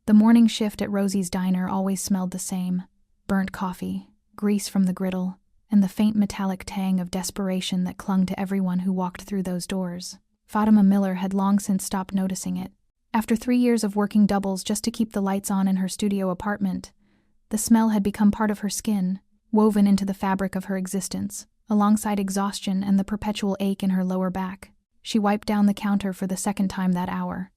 The morning shift at Rosie's diner always smelled the same: burnt coffee, grease from the griddle, and the faint metallic tang of desperation that clung to everyone who walked through those doors. Fatima Miller had long since stopped noticing it. After 3 years of working doubles just to keep the lights on in her studio apartment, the smell had become part of her skin, woven into the fabric of her existence, alongside exhaustion and the perpetual ache in her lower back. She wiped down the counter for the second time that hour.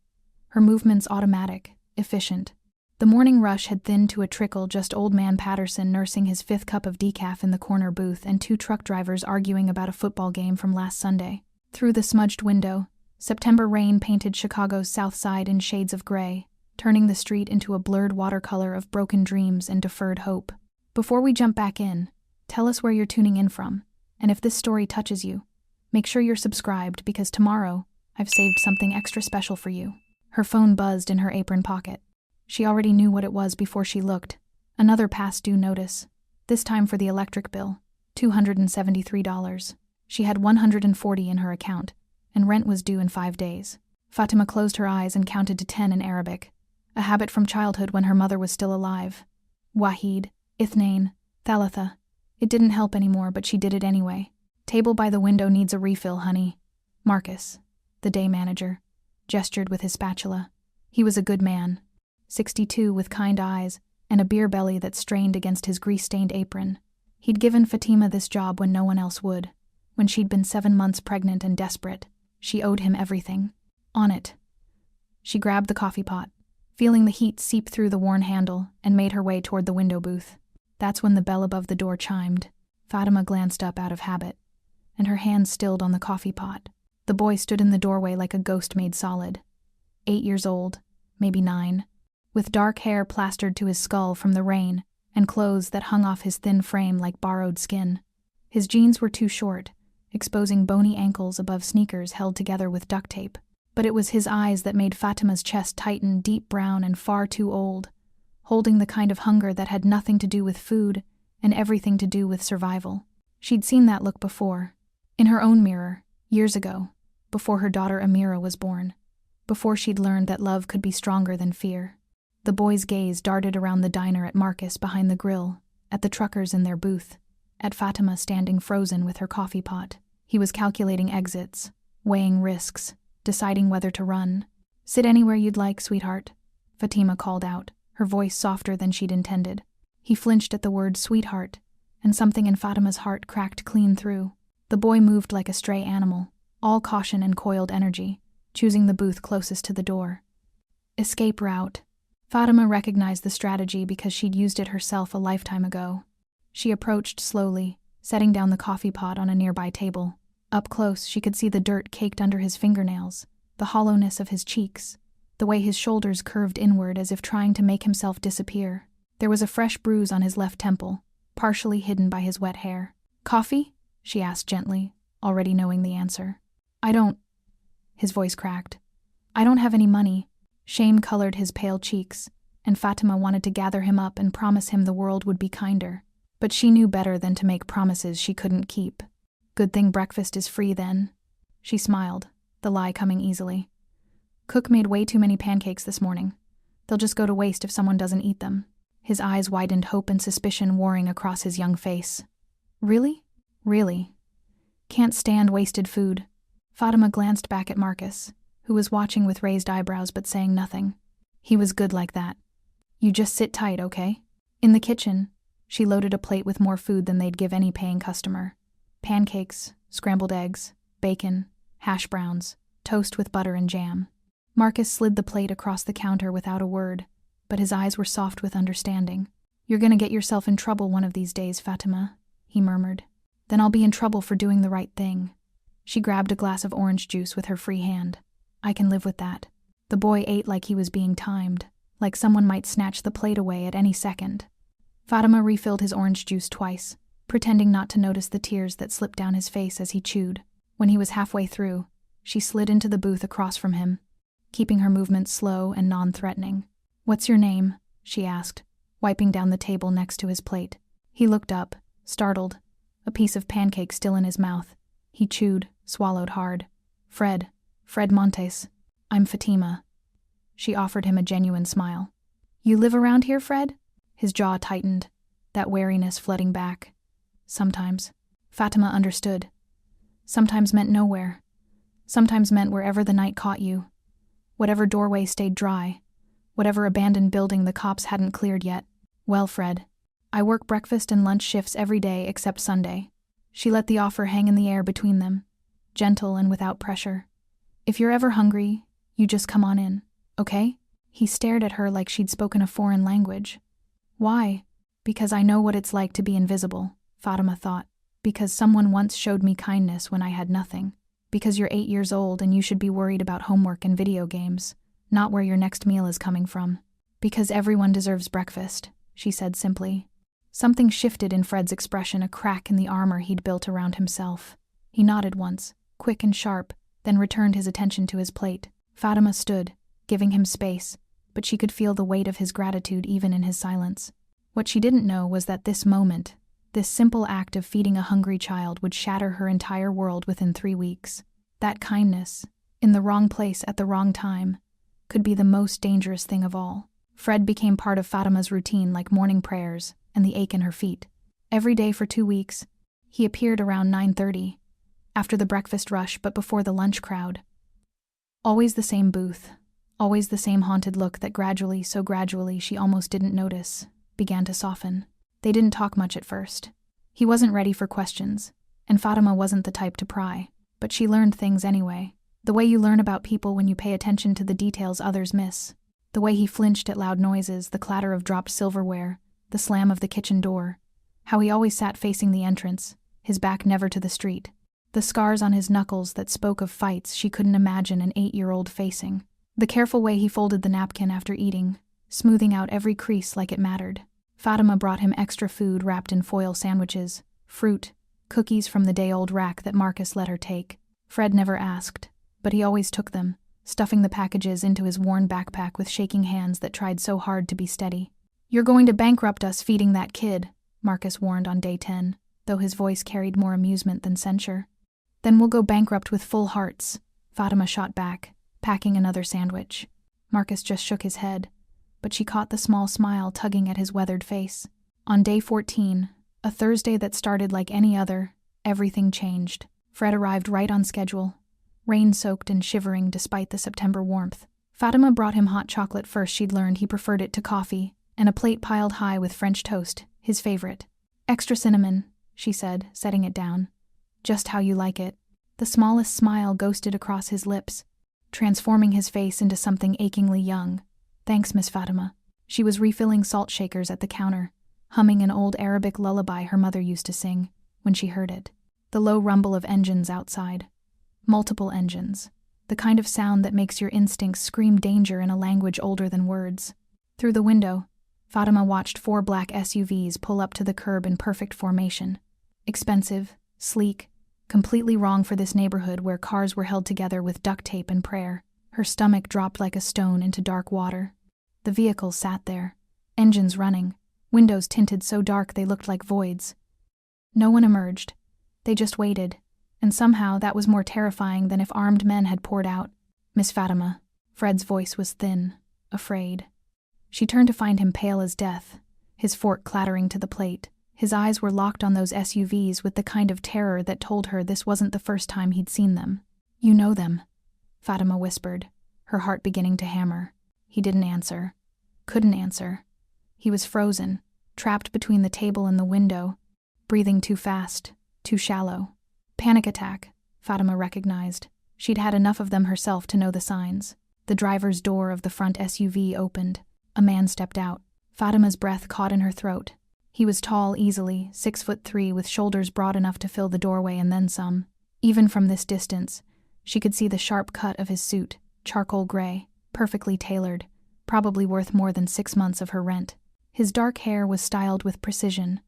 Her movements automatic, efficient. The morning rush had thinned to a trickle, just Old Man Patterson nursing his 5th cup of decaf in the corner booth and 2 truck drivers arguing about a football game from last Sunday. Through the smudged window, September rain painted Chicago's South Side in shades of gray, turning the street into a blurred watercolor of broken dreams and deferred hope. Before we jump back in, tell us where you're tuning in from, and if this story touches you, make sure you're subscribed because tomorrow I've saved something extra special for you. Her phone buzzed in her apron pocket. She already knew what it was before she looked. Another past due notice, this time for the electric bill, $273. She had $140 in her account, and rent was due in 5 days. Fatima closed her eyes and counted to 10 in Arabic, a habit from childhood when her mother was still alive. Wahid, Ithnain, Thalatha. It didn't help anymore, but she did it anyway. Table by the window needs a refill, honey. Marcus, the day manager, gestured with his spatula. He was a good man, 62 with kind eyes and a beer belly that strained against his grease-stained apron. He'd given Fatima this job when no one else would. When she'd been 7 months pregnant and desperate, she owed him everything. On it. She grabbed the coffee pot, feeling the heat seep through the worn handle, and made her way toward the window booth. That's when the bell above the door chimed. Fatima glanced up out of habit, and her hands stilled on the coffee pot. The boy stood in the doorway like a ghost made solid. 8 years old, maybe 9, with dark hair plastered to his skull from the rain and clothes that hung off his thin frame like borrowed skin. His jeans were too short, exposing bony ankles above sneakers held together with duct tape. But it was his eyes that made Fatima's chest tighten, deep brown and far too old, holding the kind of hunger that had nothing to do with food and everything to do with survival. She'd seen that look before, in her own mirror, years ago, before her daughter Amira was born, before she'd learned that love could be stronger than fear. The boy's gaze darted around the diner, at Marcus behind the grill, at the truckers in their booth, at Fatima standing frozen with her coffee pot. He was calculating exits, weighing risks, deciding whether to run. "Sit anywhere you'd like, sweetheart," Fatima called out, her voice softer than she'd intended. He flinched at the word sweetheart, and something in Fatima's heart cracked clean through. The boy moved like a stray animal, all caution and coiled energy, choosing the booth closest to the door. Escape route. Fatima recognized the strategy because she'd used it herself a lifetime ago. She approached slowly, setting down the coffee pot on a nearby table. Up close, she could see the dirt caked under his fingernails, the hollowness of his cheeks, the way his shoulders curved inward as if trying to make himself disappear. There was a fresh bruise on his left temple, partially hidden by his wet hair. "Coffee?" she asked gently, already knowing the answer. "I don't..." His voice cracked. "I don't have any money." Shame colored his pale cheeks, and Fatima wanted to gather him up and promise him the world would be kinder. But she knew better than to make promises she couldn't keep. "Good thing breakfast is free, then." She smiled, the lie coming easily. "Cook made way too many pancakes this morning. They'll just go to waste if someone doesn't eat them." His eyes widened, hope and suspicion warring across his young face. "Really? Really? Can't stand wasted food." Fatima glanced back at Marcus, who was watching with raised eyebrows but saying nothing. He was good like that. "You just sit tight, okay?" In the kitchen, she loaded a plate with more food than they'd give any paying customer. Pancakes, scrambled eggs, bacon, hash browns, toast with butter and jam. Marcus slid the plate across the counter without a word, but his eyes were soft with understanding. "You're gonna get yourself in trouble one of these days, Fatima," he murmured. "Then I'll be in trouble for doing the right thing." She grabbed a glass of orange juice with her free hand. "I can live with that." The boy ate like he was being timed, like someone might snatch the plate away at any second. Fatima refilled his orange juice twice, pretending not to notice the tears that slipped down his face as he chewed. When he was halfway through, she slid into the booth across from him, keeping her movements slow and non-threatening. "What's your name?" she asked, wiping down the table next to his plate. He looked up, startled, a piece of pancake still in his mouth. He chewed, swallowed hard. Fred Montes. "I'm Fatima." She offered him a genuine smile. You live around here, Fred? His jaw tightened, that wariness flooding back. Sometimes. Fatima understood. Sometimes meant nowhere. Sometimes meant wherever the night caught you. Whatever doorway stayed dry. Whatever abandoned building the cops hadn't cleared yet. Well, Fred, I work breakfast and lunch shifts every day except Sunday. She let the offer hang in the air between them, gentle and without pressure. If you're ever hungry, you just come on in, okay? He stared at her like she'd spoken a foreign language. Why? Because I know what it's like to be invisible, Fatima thought. Because someone once showed me kindness when I had nothing. Because you're 8 years old and you should be worried about homework and video games, not where your next meal is coming from. Because everyone deserves breakfast, she said simply. Something shifted in Fred's expression, a crack in the armor he'd built around himself. He nodded once, quick and sharp, then returned his attention to his plate. Fatima stood, giving him space, but she could feel the weight of his gratitude even in his silence. What she didn't know was that this moment, this simple act of feeding a hungry child, would shatter her entire world within 3 weeks. That kindness, in the wrong place at the wrong time, could be the most dangerous thing of all. Fred became part of Fatima's routine, like morning prayers and the ache in her feet. Every day for 2 weeks, he appeared around 9:30, after the breakfast rush but before the lunch crowd. Always the same booth, always the same haunted look that gradually, so gradually she almost didn't notice, began to soften. They didn't talk much at first. He wasn't ready for questions, and Fatima wasn't the type to pry, but she learned things anyway. The way you learn about people when you pay attention to the details others miss. The way he flinched at loud noises, the clatter of dropped silverware, the slam of the kitchen door. How he always sat facing the entrance, his back never to the street. The scars on his knuckles that spoke of fights she couldn't imagine an 8-year-old facing. The careful way he folded the napkin after eating, smoothing out every crease like it mattered. Fatima brought him extra food wrapped in foil sandwiches, fruit, cookies from the day-old rack that Marcus let her take. Fred never asked, but he always took them, stuffing the packages into his worn backpack with shaking hands that tried so hard to be steady. You're going to bankrupt us feeding that kid, Marcus warned on day 10, though his voice carried more amusement than censure. Then we'll go bankrupt with full hearts, Fatima shot back, packing another sandwich. Marcus just shook his head, but she caught the small smile tugging at his weathered face. On day 14, a Thursday that started like any other, everything changed. Fred arrived right on schedule, rain-soaked and shivering despite the September warmth. Fatima brought him hot chocolate first. She'd learned he preferred it to coffee, and a plate piled high with French toast, his favorite. Extra cinnamon, she said, setting it down. Just how you like it. The smallest smile ghosted across his lips, transforming his face into something achingly young. Thanks, Miss Fatima. She was refilling salt shakers at the counter, humming an old Arabic lullaby her mother used to sing, when she heard it. The low rumble of engines outside. Multiple engines. The kind of sound that makes your instincts scream danger in a language older than words. Through the window, Fatima watched 4 black SUVs pull up to the curb in perfect formation. Expensive, sleek, completely wrong for this neighborhood where cars were held together with duct tape and prayer. Her stomach dropped like a stone into dark water. The vehicles sat there, engines running, windows tinted so dark they looked like voids. No one emerged. They just waited, and somehow that was more terrifying than if armed men had poured out. Miss Fatima. Fred's voice was thin, afraid. She turned to find him pale as death, his fork clattering to the plate. His eyes were locked on those SUVs with the kind of terror that told her this wasn't the first time he'd seen them. You know them, Fatima whispered, her heart beginning to hammer. He didn't answer. Couldn't answer. He was frozen, trapped between the table and the window, breathing too fast, too shallow. Panic attack, Fatima recognized. She'd had enough of them herself to know the signs. The driver's door of the front SUV opened. A man stepped out. Fatima's breath caught in her throat. He was tall easily, 6'3", with shoulders broad enough to fill the doorway and then some. Even from this distance, she could see the sharp cut of his suit, charcoal gray, perfectly tailored, probably worth more than 6 months of her rent. His dark hair was styled with precision,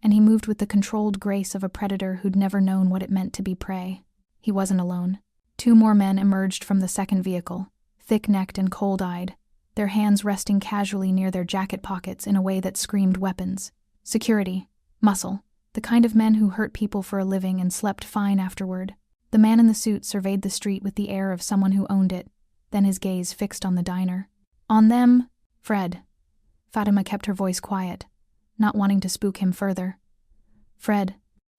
and he moved with the controlled grace of a predator who'd never known what it meant to be prey. He wasn't alone. 2 more men emerged from the second vehicle, thick-necked and cold-eyed, their hands resting casually near their jacket pockets in a way that screamed weapons. Security. Muscle. The kind of men who hurt people for a living and slept fine afterward. The man in the suit surveyed the street with the air of someone who owned it, then his gaze fixed on the diner. On them, Fred. Fatima kept her voice quiet, not wanting to spook him further. "Fred,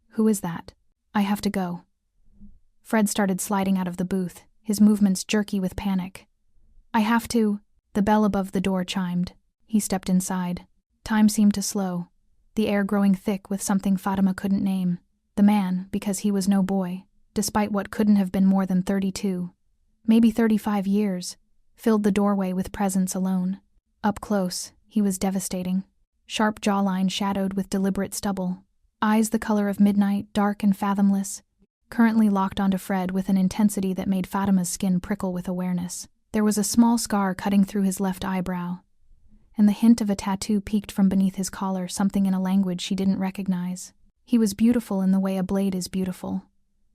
who is that? I have to go." Fred started sliding out of the booth, his movements jerky with panic. "I have to." The bell above the door chimed. He stepped inside. Time seemed to slow, the air growing thick with something Fatima couldn't name. The man, because he was no boy, despite what couldn't have been more than 32, maybe 35 years, filled the doorway with presence alone. Up close, he was devastating. Sharp jawline shadowed with deliberate stubble, eyes the color of midnight, dark and fathomless, currently locked onto Fred with an intensity that made Fatima's skin prickle with awareness. There was a small scar cutting through his left eyebrow, and the hint of a tattoo peeked from beneath his collar, something in a language she didn't recognize. He was beautiful in the way a blade is beautiful.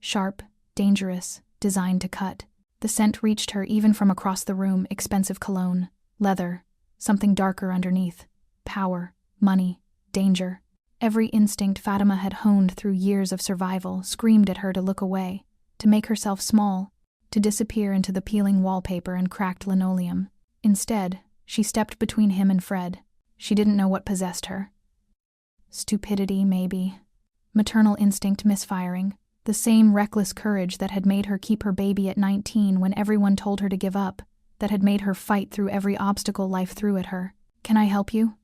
Sharp, dangerous, designed to cut. The scent reached her even from across the room, expensive cologne, leather, something darker underneath. Power, money, danger. Every instinct Fatima had honed through years of survival screamed at her to look away, to make herself small, to disappear into the peeling wallpaper and cracked linoleum. Instead, she stepped between him and Fred. She didn't know what possessed her. Stupidity, maybe. Maternal instinct misfiring. The same reckless courage that had made her keep her baby at 19 when everyone told her to give up, that had made her fight through every obstacle life threw at her. "Can I help you?"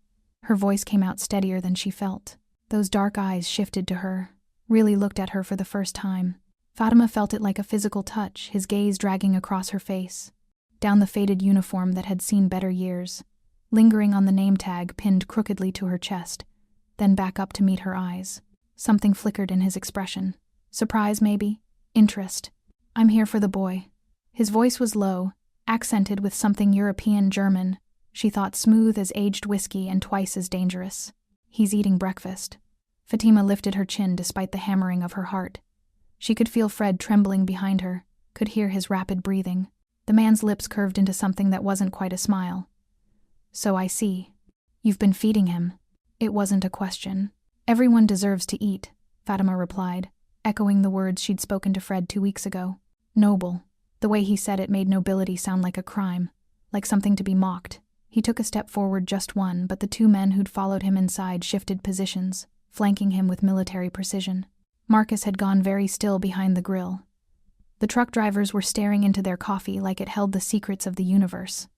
Her voice came out steadier than she felt. Those dark eyes shifted to her, really looked at her for the first time. Fatima felt it like a physical touch, his gaze dragging across her face, down the faded uniform that had seen better years, lingering on the name tag pinned crookedly to her chest, then back up to meet her eyes. Something flickered in his expression. Surprise, maybe? Interest. "I'm here for the boy." His voice was low, accented with something European German, she thought smooth as aged whiskey and twice as dangerous. "He's eating breakfast." Fatima lifted her chin despite the hammering of her heart. She could feel Fred trembling behind her, could hear his rapid breathing. The man's lips curved into something that wasn't quite a smile. "So I see. You've been feeding him." It wasn't a question. "Everyone deserves to eat," Fatima replied, echoing the words she'd spoken to Fred 2 weeks ago. Noble. The way he said it made nobility sound like a crime, like something to be mocked. He took a step forward, just one, but the 2 men who'd followed him inside shifted positions, flanking him with military precision. Marcus had gone very still behind the grill. The truck drivers were staring into their coffee like it held the secrets of the universe.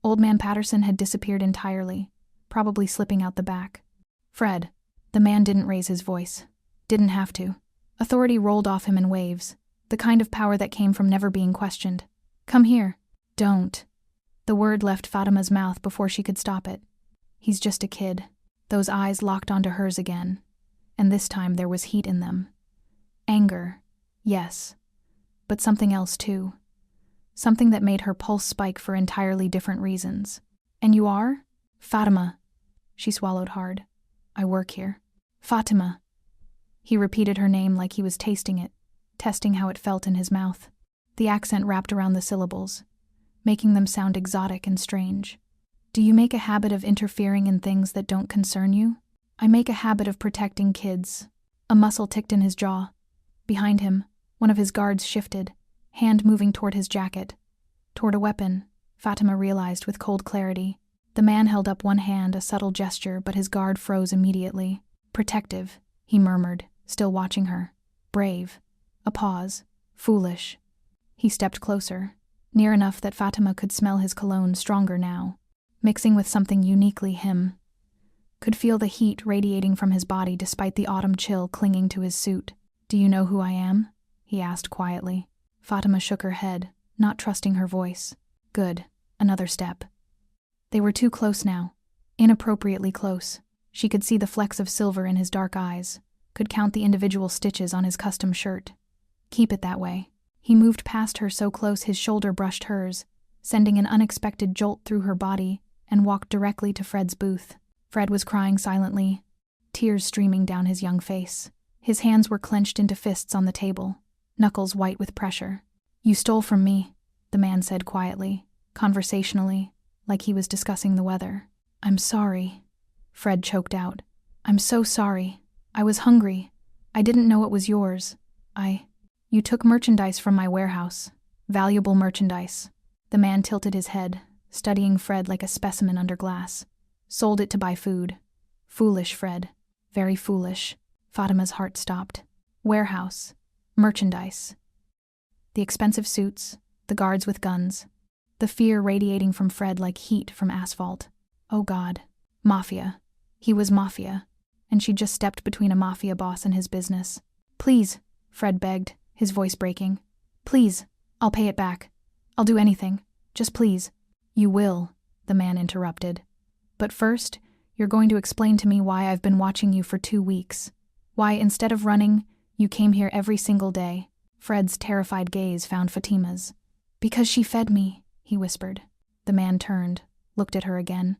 Old Man Patterson had disappeared entirely, probably slipping out the back. "Fred." The man didn't raise his voice. Didn't have to. Authority rolled off him in waves, the kind of power that came from never being questioned. "Come here." "Don't." The word left Fatima's mouth before she could stop it. "He's just a kid." Those eyes locked onto hers again, and this time there was heat in them. Anger, yes, but something else too. Something that made her pulse spike for entirely different reasons. "And you are?" "Fatima." She swallowed hard. "I work here." "Fatima." He repeated her name like he was tasting it, testing how it felt in his mouth. The accent wrapped around the syllables, making them sound exotic and strange. "Do you make a habit of interfering in things that don't concern you?" "I make a habit of protecting kids." A muscle ticked in his jaw. Behind him, one of his guards shifted, hand moving toward his jacket. Toward a weapon, Fatima realized with cold clarity. The man held up one hand, a subtle gesture, but his guard froze immediately. "Protective," he murmured, still watching her. "Brave." A pause. "Foolish." He stepped closer, near enough that Fatima could smell his cologne stronger now, mixing with something uniquely him. Could feel the heat radiating from his body despite the autumn chill clinging to his suit. "Do you know who I am?" he asked quietly. Fatima shook her head, not trusting her voice. Good. Another step. They were too close now. Inappropriately close. She could see the flecks of silver in his dark eyes, could count the individual stitches on his custom shirt. Keep it that way. He moved past her so close his shoulder brushed hers, sending an unexpected jolt through her body, and walked directly to Fred's booth. Fred was crying silently, tears streaming down his young face. His hands were clenched into fists on the table, knuckles white with pressure. "You stole from me," the man said quietly, conversationally, like he was discussing the weather. "I'm sorry," Fred choked out. "I'm so sorry. I was hungry. I didn't know it was yours. You took merchandise from my warehouse. Valuable merchandise." The man tilted his head, studying Fred like a specimen under glass. Sold it to buy food. Foolish, Fred. Very foolish. Fatima's heart stopped. Warehouse. Merchandise. The expensive suits. The guards with guns. The fear radiating from Fred like heat from asphalt. Oh God. Mafia. He was Mafia. And she just stepped between a Mafia boss and his business. Please, Fred begged, his voice breaking. Please, I'll pay it back. I'll do anything. Just please. You will, the man interrupted. But first, you're going to explain to me why I've been watching you for 2 weeks. Why, instead of running, you came here every single day. Fred's terrified gaze found Fatima's. Because she fed me, he whispered. The man turned, looked at her again.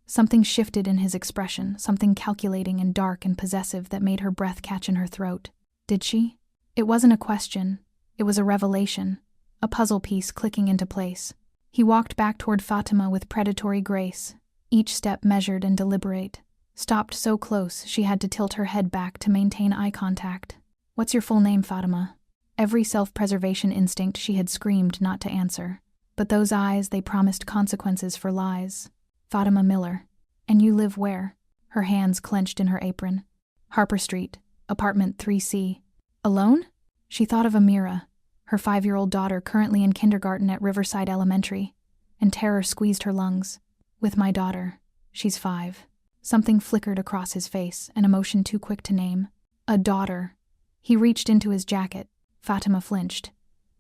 Something shifted in his expression, something calculating and dark and possessive that made her breath catch in her throat. Did she? It wasn't a question. It was a revelation, a puzzle piece clicking into place. He walked back toward Fatima with predatory grace, each step measured and deliberate. Stopped so close she had to tilt her head back to maintain eye contact. What's your full name, Fatima? Every self-preservation instinct she had screamed not to answer. But those eyes, they promised consequences for lies. Fatima Miller. And you live where? Her hands clenched in her apron. Harper Street, apartment 3C. Alone? She thought of Amira, her 5-year-old daughter currently in kindergarten at Riverside Elementary, and terror squeezed her lungs. With my daughter. She's 5. Something flickered across his face, an emotion too quick to name. A daughter. He reached into his jacket. Fatima flinched.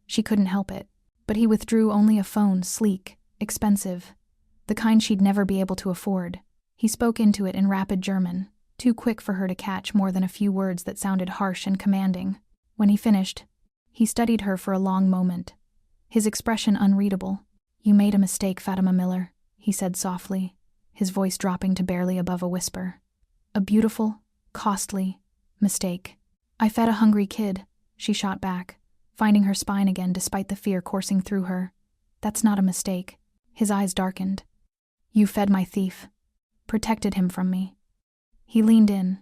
She couldn't help it. But he withdrew only a phone, sleek, expensive, the kind she'd never be able to afford. He spoke into it in rapid German, too quick for her to catch more than a few words that sounded harsh and commanding. When he finished, he studied her for a long moment, his expression unreadable. You made a mistake, Fatima Miller, he said softly, his voice dropping to barely above a whisper. A beautiful, costly mistake. I fed a hungry kid, she shot back, finding her spine again despite the fear coursing through her. That's not a mistake. His eyes darkened. You fed my thief. Protected him from me. He leaned in,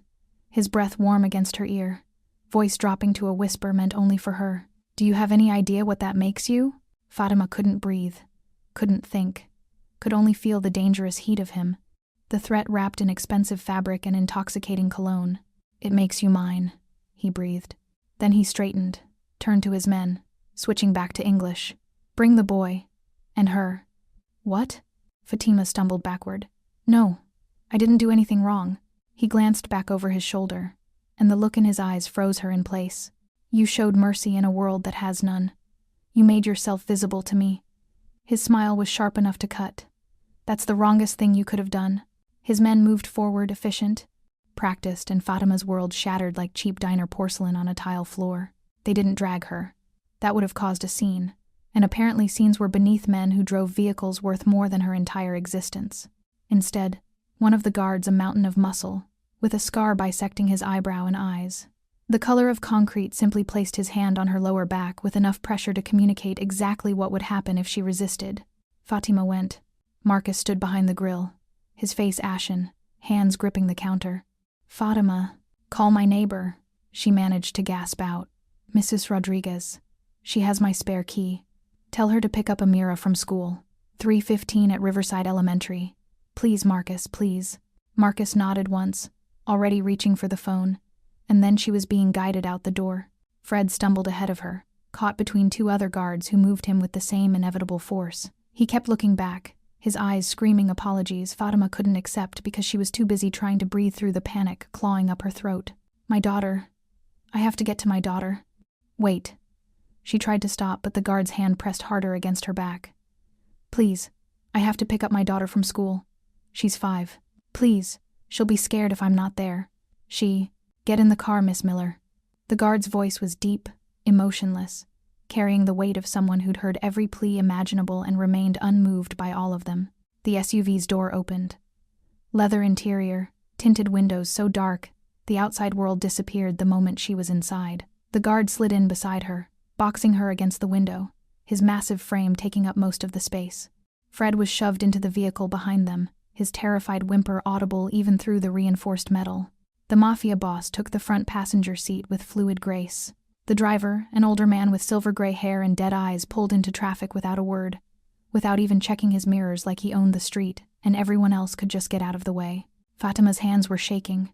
his breath warm against her ear, voice dropping to a whisper meant only for her. Do you have any idea what that makes you? Fatima couldn't breathe, couldn't think, could only feel the dangerous heat of him, the threat wrapped in expensive fabric and intoxicating cologne. It makes you mine, he breathed. Then he straightened, turned to his men, switching back to English. Bring the boy. And her. What? Fatima stumbled backward. No, I didn't do anything wrong. He glanced back over his shoulder, and the look in his eyes froze her in place. You showed mercy in a world that has none. You made yourself visible to me. His smile was sharp enough to cut. That's the wrongest thing you could have done. His men moved forward, efficient, practiced, and Fatima's world shattered like cheap diner porcelain on a tile floor. They didn't drag her. That would have caused a scene. And apparently scenes were beneath men who drove vehicles worth more than her entire existence. Instead, one of the guards, a mountain of muscle, with a scar bisecting his eyebrow and eyes. The color of concrete, simply placed his hand on her lower back with enough pressure to communicate exactly what would happen if she resisted. Fatima went. Marcus stood behind the grill, his face ashen, hands gripping the counter. Fatima, call my neighbor, she managed to gasp out. Mrs. Rodriguez. She has my spare key. Tell her to pick up Amira from school. 3:15 at Riverside Elementary. Please, Marcus, please. Marcus nodded once, already reaching for the phone, and then she was being guided out the door. Fred stumbled ahead of her, caught between 2 other guards who moved him with the same inevitable force. He kept looking back, his eyes screaming apologies Fatima couldn't accept because she was too busy trying to breathe through the panic clawing up her throat. My daughter. I have to get to my daughter. Wait. She tried to stop, but the guard's hand pressed harder against her back. Please, I have to pick up my daughter from school. She's 5. Please, she'll be scared if I'm not there. Get in the car, Miss Miller. The guard's voice was deep, emotionless, carrying the weight of someone who'd heard every plea imaginable and remained unmoved by all of them. The SUV's door opened. Leather interior, tinted windows so dark, the outside world disappeared the moment she was inside. The guard slid in beside her, boxing her against the window, his massive frame taking up most of the space. Fred was shoved into the vehicle behind them, his terrified whimper audible even through the reinforced metal. The Mafia boss took the front passenger seat with fluid grace. The driver, an older man with silver-gray hair and dead eyes, pulled into traffic without a word, without even checking his mirrors like he owned the street, and everyone else could just get out of the way. Fatima's hands were shaking.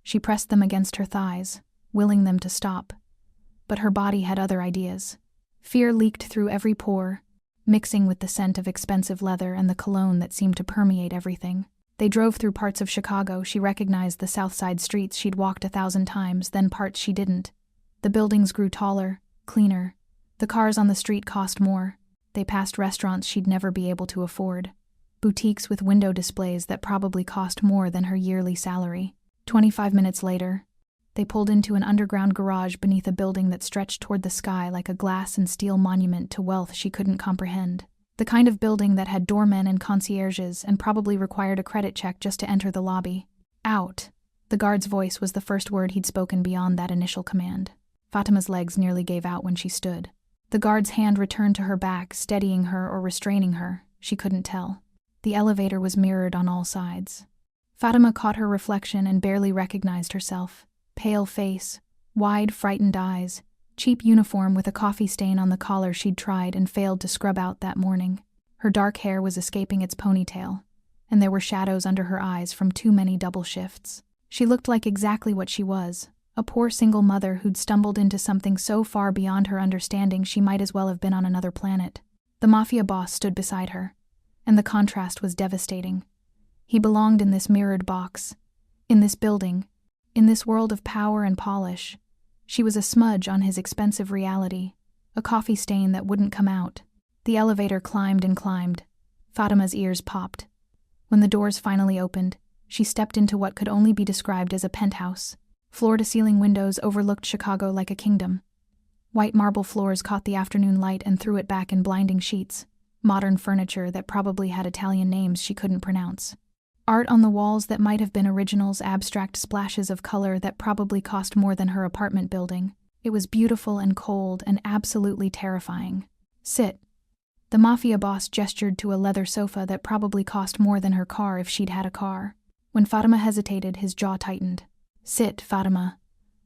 She pressed them against her thighs, willing them to stop. But her body had other ideas. Fear leaked through every pore, mixing with the scent of expensive leather and the cologne that seemed to permeate everything. They drove through parts of Chicago. She recognized the South Side streets she'd walked 1,000 times, then parts she didn't. The buildings grew taller, cleaner. The cars on the street cost more. They passed restaurants she'd never be able to afford. Boutiques with window displays that probably cost more than her yearly salary. 25 minutes later, they pulled into an underground garage beneath a building that stretched toward the sky like a glass and steel monument to wealth she couldn't comprehend. The kind of building that had doormen and concierges and probably required a credit check just to enter the lobby. Out. The guard's voice was the first word he'd spoken beyond that initial command. Fatima's legs nearly gave out when she stood. The guard's hand returned to her back, steadying her or restraining her. She couldn't tell. The elevator was mirrored on all sides. Fatima caught her reflection and barely recognized herself. Pale face, wide, frightened eyes, cheap uniform with a coffee stain on the collar she'd tried and failed to scrub out that morning. Her dark hair was escaping its ponytail, and there were shadows under her eyes from too many double shifts. She looked like exactly what she was, a poor single mother who'd stumbled into something so far beyond her understanding she might as well have been on another planet. The Mafia boss stood beside her, and the contrast was devastating. He belonged in this mirrored box, in this building, in this world of power and polish. She was a smudge on his expensive reality, a coffee stain that wouldn't come out. The elevator climbed and climbed. Fatima's ears popped. When the doors finally opened, she stepped into what could only be described as a penthouse. Floor-to-ceiling windows overlooked Chicago like a kingdom. White marble floors caught the afternoon light and threw it back in blinding sheets. Modern furniture that probably had Italian names she couldn't pronounce. Art on the walls that might have been originals, abstract splashes of color that probably cost more than her apartment building. It was beautiful and cold and absolutely terrifying. Sit. The Mafia boss gestured to a leather sofa that probably cost more than her car if she'd had a car. When Fatima hesitated, his jaw tightened. Sit, Fatima.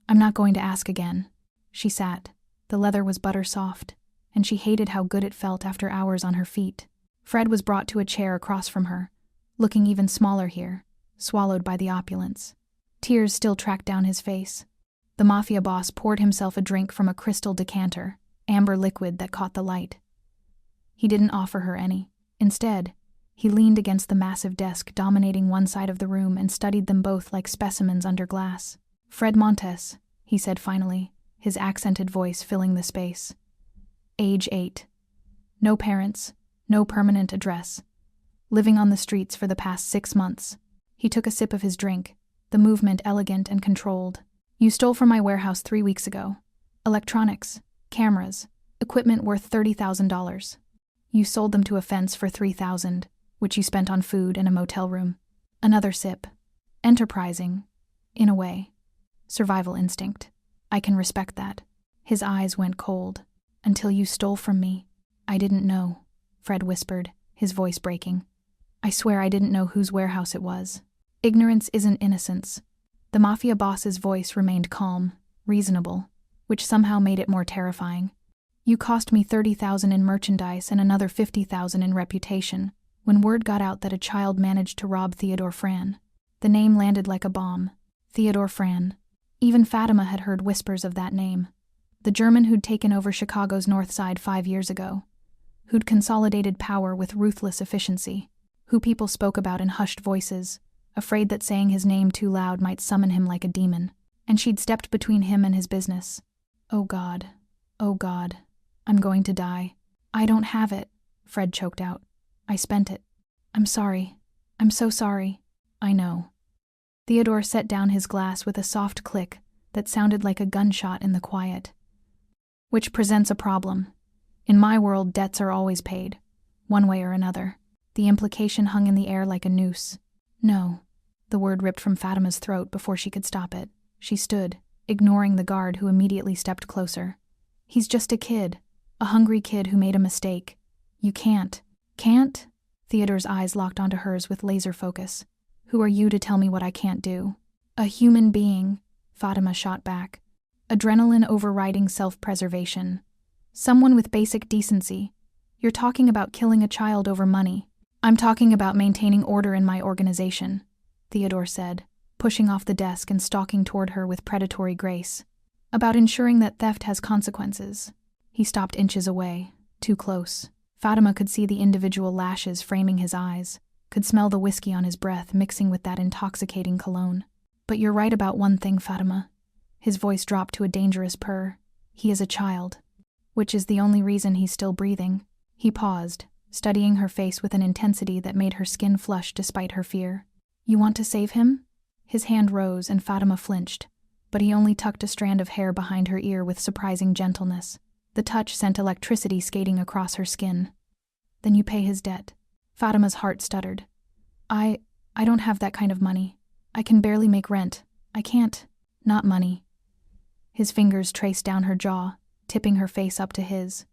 I'm not going to ask again. She sat. The leather was butter soft, and she hated how good it felt after hours on her feet. Fred was brought to a chair across from her, looking even smaller here, swallowed by the opulence. Tears still tracked down his face. The Mafia boss poured himself a drink from a crystal decanter, amber liquid that caught the light. He didn't offer her any. Instead, he leaned against the massive desk dominating one side of the room and studied them both like specimens under glass. Fred Montes, he said finally, his accented voice filling the space. Age 8. No parents, no permanent address. Living on the streets for the past 6 months. He took a sip of his drink, the movement elegant and controlled. You stole from my warehouse 3 weeks ago. Electronics, cameras, equipment worth $30,000. You sold them to a fence for $3,000, which you spent on food and a motel room. Another sip. Enterprising, in a way. Survival instinct. I can respect that. His eyes went cold. Until you stole from me, I didn't know, Fred whispered, his voice breaking. I swear I didn't know whose warehouse it was. Ignorance isn't innocence. The Mafia boss's voice remained calm, reasonable, which somehow made it more terrifying. You cost me $30,000 in merchandise and another $50,000 in reputation when word got out that a child managed to rob Theodore Fran. The name landed like a bomb. Theodore Fran. Even Fatima had heard whispers of that name. The German who'd taken over Chicago's North Side 5 years ago. Who'd consolidated power with ruthless efficiency. Who people spoke about in hushed voices, afraid that saying his name too loud might summon him like a demon. And she'd stepped between him and his business. Oh God. Oh God. I'm going to die. I don't have it, Fred choked out. I spent it. I'm sorry. I'm so sorry. I know. Theodore set down his glass with a soft click that sounded like a gunshot in the quiet. Which presents a problem. In my world, debts are always paid, one way or another. The implication hung in the air like a noose. No. The word ripped from Fatima's throat before she could stop it. She stood, ignoring the guard who immediately stepped closer. He's just a kid. A hungry kid who made a mistake. You can't. Can't? Theodore's eyes locked onto hers with laser focus. Who are you to tell me what I can't do? A human being, Fatima shot back. Adrenaline overriding self-preservation. Someone with basic decency. You're talking about killing a child over money. I'm talking about maintaining order in my organization, Theodore said, pushing off the desk and stalking toward her with predatory grace. About ensuring that theft has consequences. He stopped inches away, too close. Fatima could see the individual lashes framing his eyes, could smell the whiskey on his breath mixing with that intoxicating cologne. But you're right about one thing, Fatima. His voice dropped to a dangerous purr. He is a child. Which is the only reason he's still breathing. He paused, studying her face with an intensity that made her skin flush despite her fear. You want to save him? His hand rose and Fatima flinched, but he only tucked a strand of hair behind her ear with surprising gentleness. The touch sent electricity skating across her skin. Then you pay his debt. Fatima's heart stuttered. I don't have that kind of money. I can barely make rent. I can't. Not money. His fingers traced down her jaw, tipping her face up to his.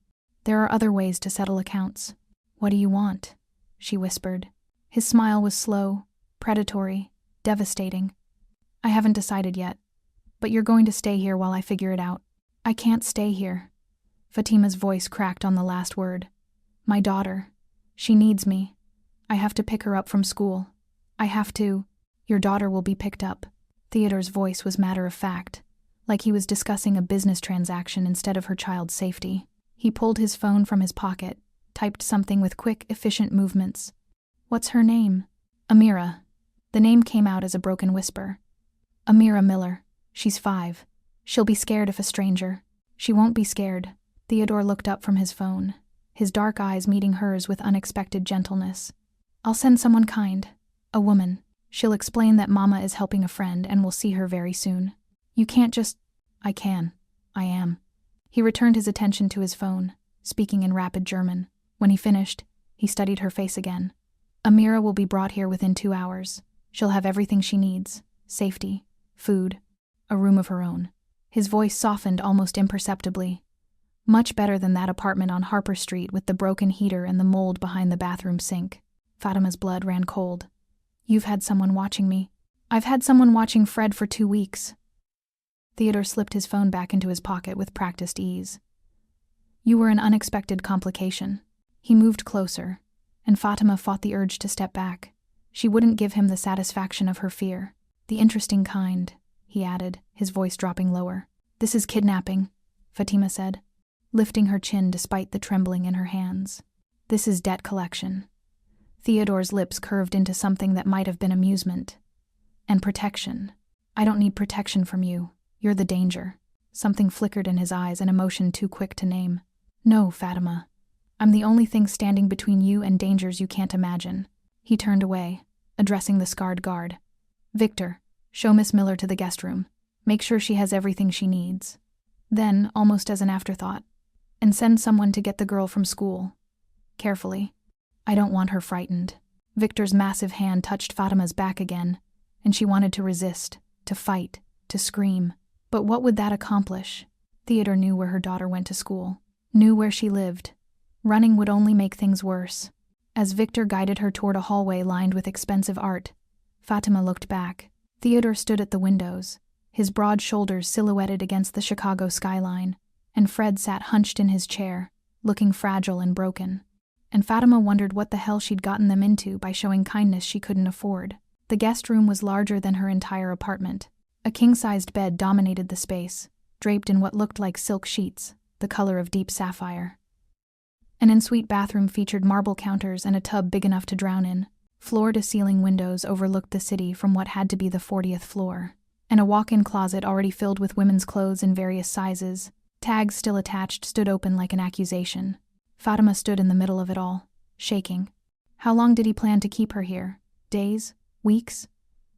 There are other ways to settle accounts. What do you want? She whispered. His smile was slow, predatory, devastating. I haven't decided yet, but you're going to stay here while I figure it out. I can't stay here. Fatima's voice cracked on the last word. My daughter. She needs me. I have to pick her up from school. I have to. Your daughter will be picked up. Theodore's voice was matter-of-fact, like he was discussing a business transaction instead of her child's safety. He pulled his phone from his pocket, typed something with quick, efficient movements. What's her name? Amira. The name came out as a broken whisper. Amira Miller. She's 5. She'll be scared if a stranger. She won't be scared. Theodore looked up from his phone, his dark eyes meeting hers with unexpected gentleness. I'll send someone kind. A woman. She'll explain that Mama is helping a friend and we'll see her very soon. You can't just... I can. I am. He returned his attention to his phone, speaking in rapid German. When he finished, he studied her face again. Amira will be brought here within 2 hours. She'll have everything she needs. Safety, food, a room of her own. His voice softened almost imperceptibly. Much better than that apartment on Harper Street with the broken heater and the mold behind the bathroom sink. Fatima's blood ran cold. You've had someone watching me. I've had someone watching Fred for 2 weeks. Theodore slipped his phone back into his pocket with practiced ease. You were an unexpected complication. He moved closer, and Fatima fought the urge to step back. She wouldn't give him the satisfaction of her fear. The interesting kind, he added, his voice dropping lower. This is kidnapping, Fatima said, lifting her chin despite the trembling in her hands. This is debt collection. Theodore's lips curved into something that might have been amusement. And protection. I don't need protection from you. You're the danger. Something flickered in his eyes, an emotion too quick to name. No, Fatima. I'm the only thing standing between you and dangers you can't imagine. He turned away, addressing the scarred guard. Victor, show Miss Miller to the guest room. Make sure she has everything she needs. Then, almost as an afterthought, and send someone to get the girl from school. Carefully. I don't want her frightened. Victor's massive hand touched Fatima's back again, and she wanted to resist, to fight, to scream. But what would that accomplish? Theodore knew where her daughter went to school, knew where she lived. Running would only make things worse. As Victor guided her toward a hallway lined with expensive art, Fatima looked back. Theodore stood at the windows, his broad shoulders silhouetted against the Chicago skyline, and Fred sat hunched in his chair, looking fragile and broken. And Fatima wondered what the hell she'd gotten them into by showing kindness she couldn't afford. The guest room was larger than her entire apartment. A king-sized bed dominated the space, draped in what looked like silk sheets, the color of deep sapphire. An en-suite bathroom featured marble counters and a tub big enough to drown in. Floor-to-ceiling windows overlooked the city from what had to be the 40th floor. And a walk-in closet already filled with women's clothes in various sizes, tags still attached, stood open like an accusation. Fatima stood in the middle of it all, shaking. How long did he plan to keep her here? Days? Weeks?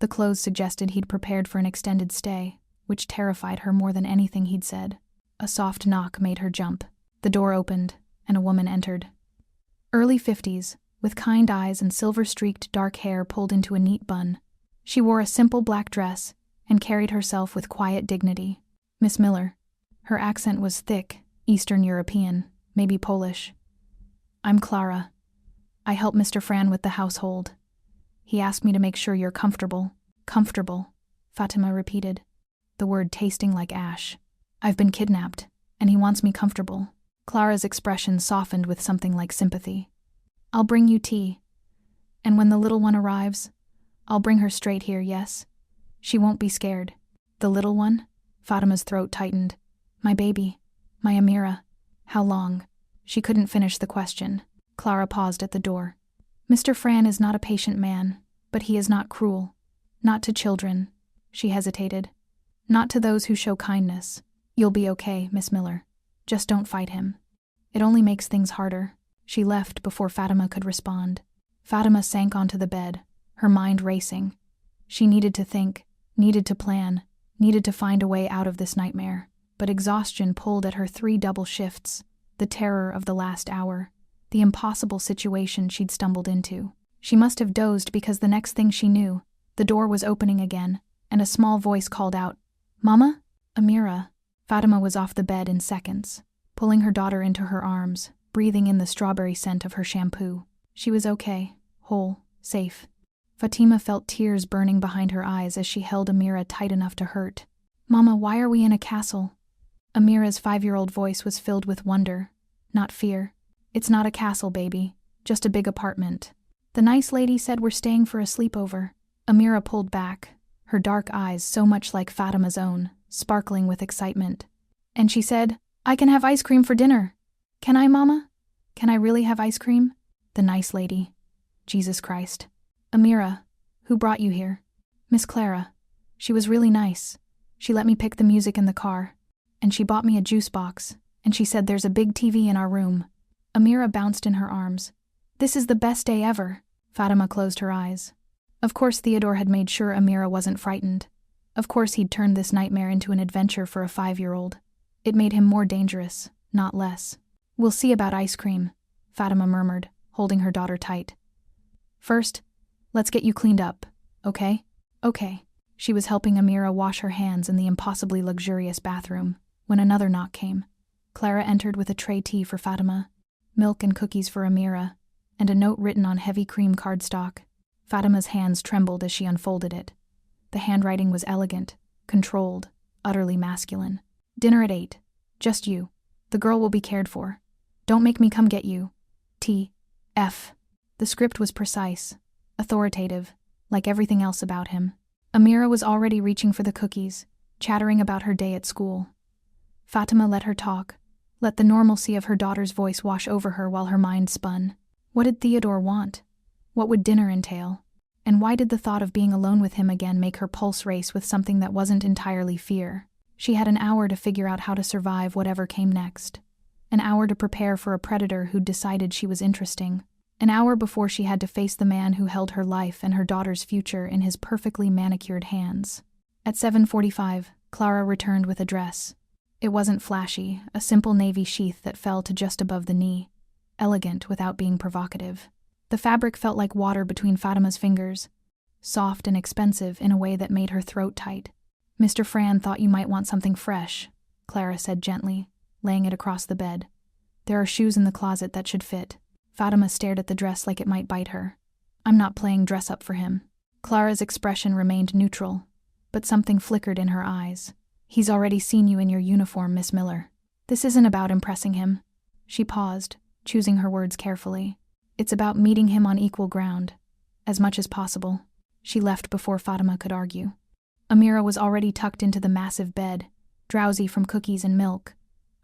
The clothes suggested he'd prepared for an extended stay, which terrified her more than anything he'd said. A soft knock made her jump. The door opened, and a woman entered. Early 50s, with kind eyes and silver-streaked dark hair pulled into a neat bun. She wore a simple black dress and carried herself with quiet dignity. Miss Miller. Her accent was thick, Eastern European, maybe Polish. I'm Clara. I help Mr. Fran with the household. He asked me to make sure you're comfortable. Comfortable, Fatima repeated, the word tasting like ash. I've been kidnapped, and he wants me comfortable. Clara's expression softened with something like sympathy. I'll bring you tea. And when the little one arrives, I'll bring her straight here, yes? She won't be scared. The little one? Fatima's throat tightened. My baby. My Amira. How long? She couldn't finish the question. Clara paused at the door. Mr. Fran is not a patient man, but he is not cruel. Not to children. She hesitated. Not to those who show kindness. You'll be okay, Miss Miller. Just don't fight him. It only makes things harder. She left before Fatima could respond. Fatima sank onto the bed, her mind racing. She needed to think, needed to plan, needed to find a way out of this nightmare. But exhaustion pulled at her 3 double shifts, the terror of the last hour, the impossible situation she'd stumbled into. She must have dozed because the next thing she knew, the door was opening again, and a small voice called out, Mama? Amira. Fatima was off the bed in seconds, pulling her daughter into her arms, breathing in the strawberry scent of her shampoo. She was okay, whole, safe. Fatima felt tears burning behind her eyes as she held Amira tight enough to hurt. Mama, why are we in a castle? Amira's 5-year-old voice was filled with wonder, not fear. It's not a castle, baby, just a big apartment. The nice lady said we're staying for a sleepover. Amira pulled back, her dark eyes so much like Fatima's own, sparkling with excitement. And she said, I can have ice cream for dinner. Can I, Mama? Can I really have ice cream? The nice lady. Jesus Christ. Amira, who brought you here? Miss Clara. She was really nice. She let me pick the music in the car. And she bought me a juice box. And she said there's a big TV in our room. Amira bounced in her arms. This is the best day ever. Fatima closed her eyes. Of course Theodore had made sure Amira wasn't frightened. Of course he'd turned this nightmare into an adventure for a 5-year-old. It made him more dangerous, not less. We'll see about ice cream, Fatima murmured, holding her daughter tight. First, let's get you cleaned up, okay? Okay. She was helping Amira wash her hands in the impossibly luxurious bathroom when another knock came. Clara entered with a tray tea for Fatima, milk and cookies for Amira, and a note written on heavy cream cardstock. Fatima's hands trembled as she unfolded it. The handwriting was elegant, controlled, utterly masculine. Dinner at 8. Just you. The girl will be cared for. Don't make me come get you. T.F. The script was precise, authoritative, like everything else about him. Amira was already reaching for the cookies, chattering about her day at school. Fatima let her talk, let the normalcy of her daughter's voice wash over her while her mind spun. What did Theodore want? What would dinner entail? And why did the thought of being alone with him again make her pulse race with something that wasn't entirely fear? She had an hour to figure out how to survive whatever came next. An hour to prepare for a predator who'd decided she was interesting. An hour before she had to face the man who held her life and her daughter's future in his perfectly manicured hands. At 7:45, Clara returned with a dress. It wasn't flashy, a simple navy sheath that fell to just above the knee, elegant without being provocative. The fabric felt like water between Fatima's fingers, soft and expensive in a way that made her throat tight. Mr. Fran thought you might want something fresh, Clara said gently, laying it across the bed. There are shoes in the closet that should fit. Fatima stared at the dress like it might bite her. I'm not playing dress up for him. Clara's expression remained neutral, but something flickered in her eyes. He's already seen you in your uniform, Miss Miller. This isn't about impressing him. She paused, choosing her words carefully. It's about meeting him on equal ground, as much as possible. She left before Fatima could argue. Amira was already tucked into the massive bed, drowsy from cookies and milk,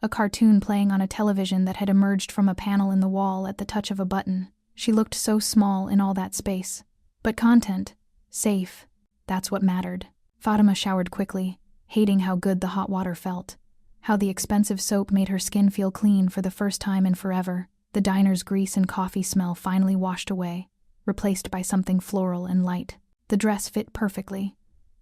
a cartoon playing on a television that had emerged from a panel in the wall at the touch of a button. She looked so small in all that space. But content, safe, that's what mattered. Fatima showered quickly, hating how good the hot water felt, how the expensive soap made her skin feel clean for the first time in forever. The diner's grease and coffee smell finally washed away, replaced by something floral and light. The dress fit perfectly.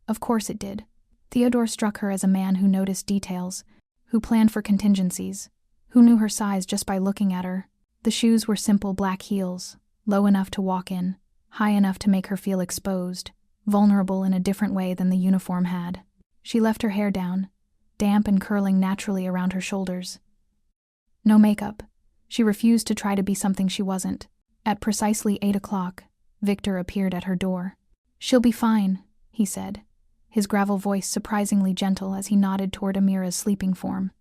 Of course it did. Theodore struck her as a man who noticed details, who planned for contingencies, who knew her size just by looking at her. The shoes were simple black heels, low enough to walk in, high enough to make her feel exposed, vulnerable in a different way than the uniform had. She left her hair down, damp and curling naturally around her shoulders. No makeup. She refused to try to be something she wasn't. At precisely 8 o'clock, Victor appeared at her door. She'll be fine, he said, his gravel voice surprisingly gentle as he nodded toward Amira's sleeping form.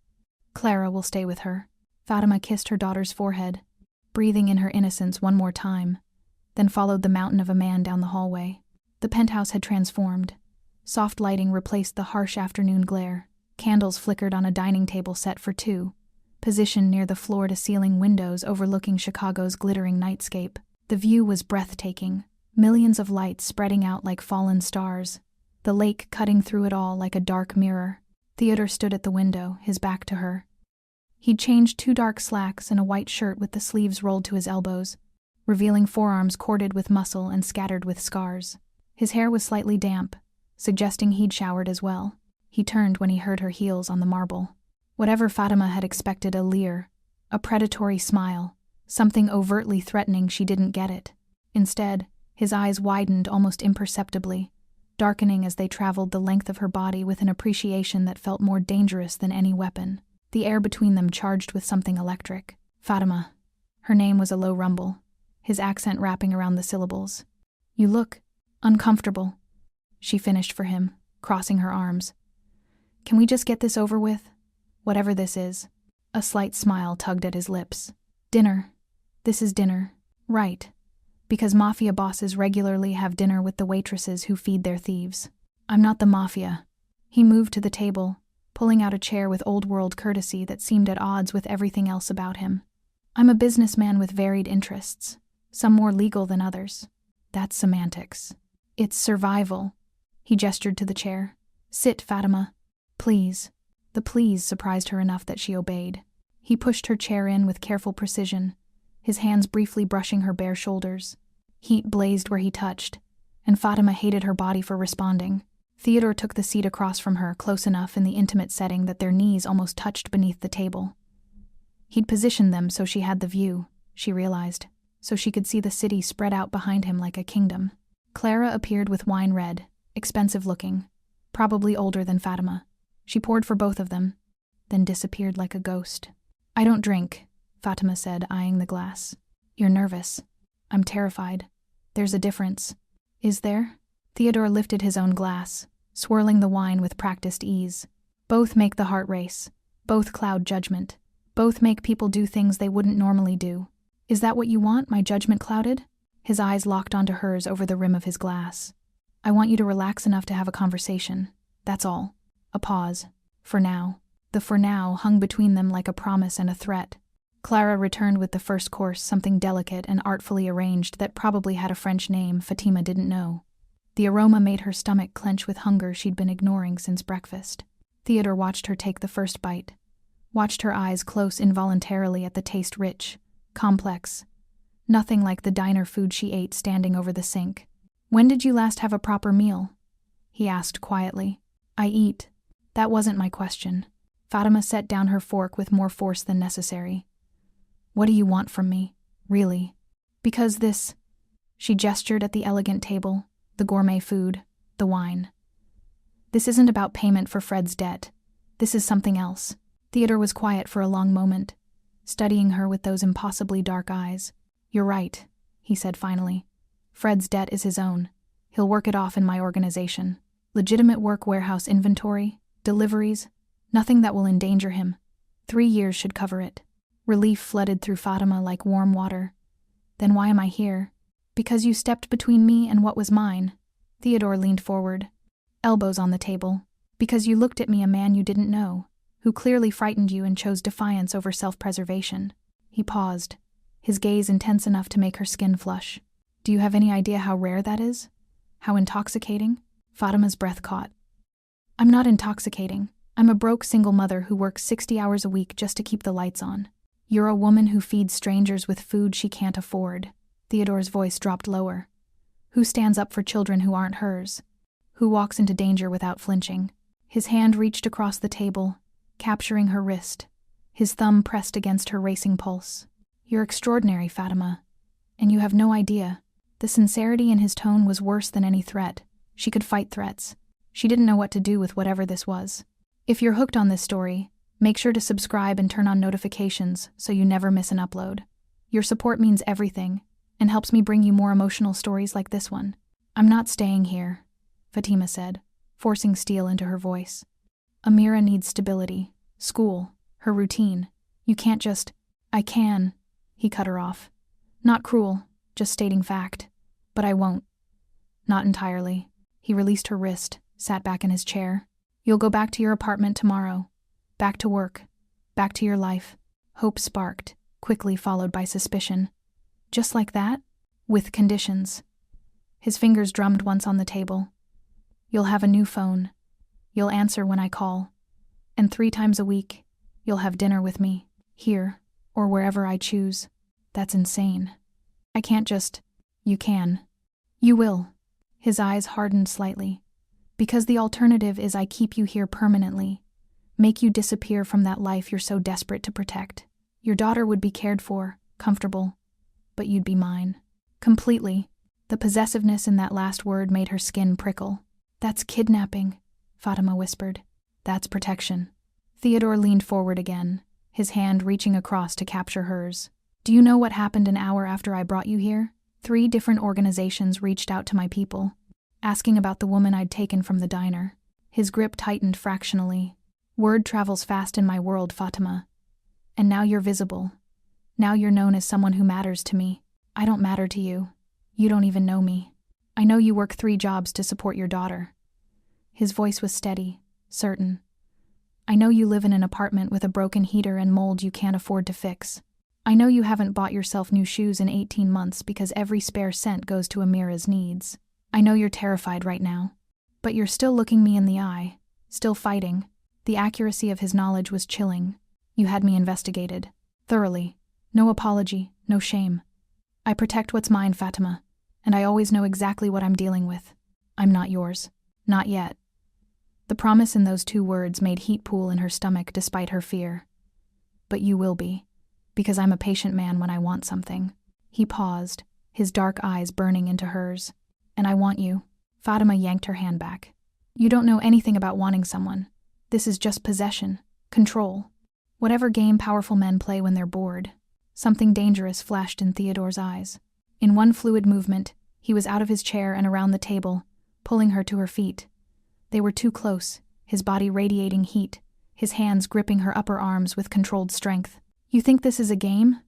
Clara will stay with her. Fatima kissed her daughter's forehead, breathing in her innocence one more time. then followed the mountain of a man down the hallway. The penthouse had transformed. Soft lighting replaced the harsh afternoon glare. Candles flickered on a dining table set for two, positioned near the floor-to-ceiling windows overlooking Chicago's glittering nightscape. The view was breathtaking, millions of lights spreading out like fallen stars, the lake cutting through it all like a dark mirror. Theodore stood at the window, his back to her. He'd changed 2 dark slacks and a white shirt with the sleeves rolled to his elbows, revealing forearms corded with muscle and scattered with scars. His hair was slightly damp, suggesting he'd showered as well. He turned when he heard her heels on the marble. Whatever Fatima had expected, a leer, a predatory smile, something overtly threatening, she didn't get it. Instead, his eyes widened almost imperceptibly, darkening as they traveled the length of her body with an appreciation that felt more dangerous than any weapon. The air between them charged with something electric. Fatima. Her name was a low rumble, his accent wrapping around the syllables. You look uncomfortable, she finished for him, crossing her arms. Can we just get this over with? Whatever this is. A slight smile tugged at his lips. Dinner. This is dinner. Right. Because mafia bosses regularly have dinner with the waitresses who feed their thieves. I'm not the mafia. He moved to the table, pulling out a chair with old-world courtesy that seemed at odds with everything else about him. I'm a businessman with varied interests, some more legal than others. That's semantics. It's survival. He gestured to the chair. Sit, Fatima. Please. The please surprised her enough that she obeyed. He pushed her chair in with careful precision, his hands briefly brushing her bare shoulders. Heat blazed where he touched, and Fatima hated her body for responding. Theodore took the seat across from her, close enough in the intimate setting that their knees almost touched beneath the table. He'd positioned them so she had the view, she realized, so she could see the city spread out behind him like a kingdom. Clara appeared with wine red, expensive looking, probably older than Fatima. She poured for both of them, then disappeared like a ghost. I don't drink, Fatima said, eyeing the glass. You're nervous. I'm terrified. There's a difference. Is there? Theodore lifted his own glass, swirling the wine with practiced ease. Both make the heart race. Both cloud judgment. Both make people do things they wouldn't normally do. Is that what you want, my judgment clouded? His eyes locked onto hers over the rim of his glass. I want you to relax enough to have a conversation. That's all. A pause. For now. The for now hung between them like a promise and a threat. Clara returned with the first course, something delicate and artfully arranged that probably had a French name Fatima didn't know. The aroma made her stomach clench with hunger she'd been ignoring since breakfast. Theodore watched her take the first bite, watched her eyes close involuntarily at the taste rich, complex, nothing like the diner food she ate standing over the sink. When did you last have a proper meal? He asked quietly. I eat. That wasn't my question. Fatima set down her fork with more force than necessary. What do you want from me, really? Because this... She gestured at the elegant table, the gourmet food, the wine. This isn't about payment for Fred's debt. This is something else. Theodore was quiet for a long moment, studying her with those impossibly dark eyes. You're right, he said finally. Fred's debt is his own. He'll work it off in my organization. Legitimate work warehouse inventory, deliveries, nothing that will endanger him. 3 years should cover it. Relief flooded through Fatima like warm water. Then why am I here? Because you stepped between me and what was mine. Theodore leaned forward, elbows on the table. Because you looked at me, a man you didn't know, who clearly frightened you and chose defiance over self-preservation. He paused, his gaze intense enough to make her skin flush. Do you have any idea how rare that is? How intoxicating? Fatima's breath caught. I'm not intoxicating. I'm a broke single mother who works 60 hours a week just to keep the lights on. You're a woman who feeds strangers with food she can't afford. Theodore's voice dropped lower. Who stands up for children who aren't hers? Who walks into danger without flinching? His hand reached across the table, capturing her wrist, his thumb pressed against her racing pulse. You're extraordinary, Fatima. And you have no idea. The sincerity in his tone was worse than any threat. She could fight threats. She didn't know what to do with whatever this was. If you're hooked on this story, make sure to subscribe and turn on notifications so you never miss an upload. Your support means everything, and helps me bring you more emotional stories like this one. I'm not staying here, Fatima said, forcing steel into her voice. Amira needs stability, school, her routine. You can't just... I can, he cut her off. Not cruel, just stating fact. But I won't. Not entirely. He released her wrist, sat back in his chair. You'll go back to your apartment tomorrow. Back to work. Back to your life. Hope sparked, quickly followed by suspicion. Just like that? With conditions. His fingers drummed once on the table. You'll have a new phone. You'll answer when I call. And 3 times a week, you'll have dinner with me, here, or wherever I choose. That's insane. I can't just... You can. You will. His eyes hardened slightly. Because the alternative is I keep you here permanently, make you disappear from that life you're so desperate to protect. Your daughter would be cared for, comfortable, but you'd be mine. Completely. The possessiveness in that last word made her skin prickle. That's kidnapping, Fatima whispered. That's protection. Theodore leaned forward again, his hand reaching across to capture hers. Do you know what happened an hour after I brought you here? 3 different organizations reached out to my people, asking about the woman I'd taken from the diner. His grip tightened fractionally. Word travels fast in my world, Fatima. And now you're visible. Now you're known as someone who matters to me. I don't matter to you. You don't even know me. I know you work 3 jobs to support your daughter. His voice was steady, certain. I know you live in an apartment with a broken heater and mold you can't afford to fix. I know you haven't bought yourself new shoes in 18 months because every spare cent goes to Amira's needs. I know you're terrified right now. But you're still looking me in the eye, still fighting. The accuracy of his knowledge was chilling. You had me investigated. Thoroughly. No apology, no shame. I protect what's mine, Fatima, and I always know exactly what I'm dealing with. I'm not yours. Not yet. The promise in those 2 words made heat pool in her stomach despite her fear. But you will be, because I'm a patient man when I want something. He paused, his dark eyes burning into hers. And I want you. Fatima yanked her hand back. You don't know anything about wanting someone. This is just possession, control. Whatever game powerful men play when they're bored. Something dangerous flashed in Theodore's eyes. In one fluid movement, he was out of his chair and around the table, pulling her to her feet. They were too close, his body radiating heat, his hands gripping her upper arms with controlled strength. You think this is a game?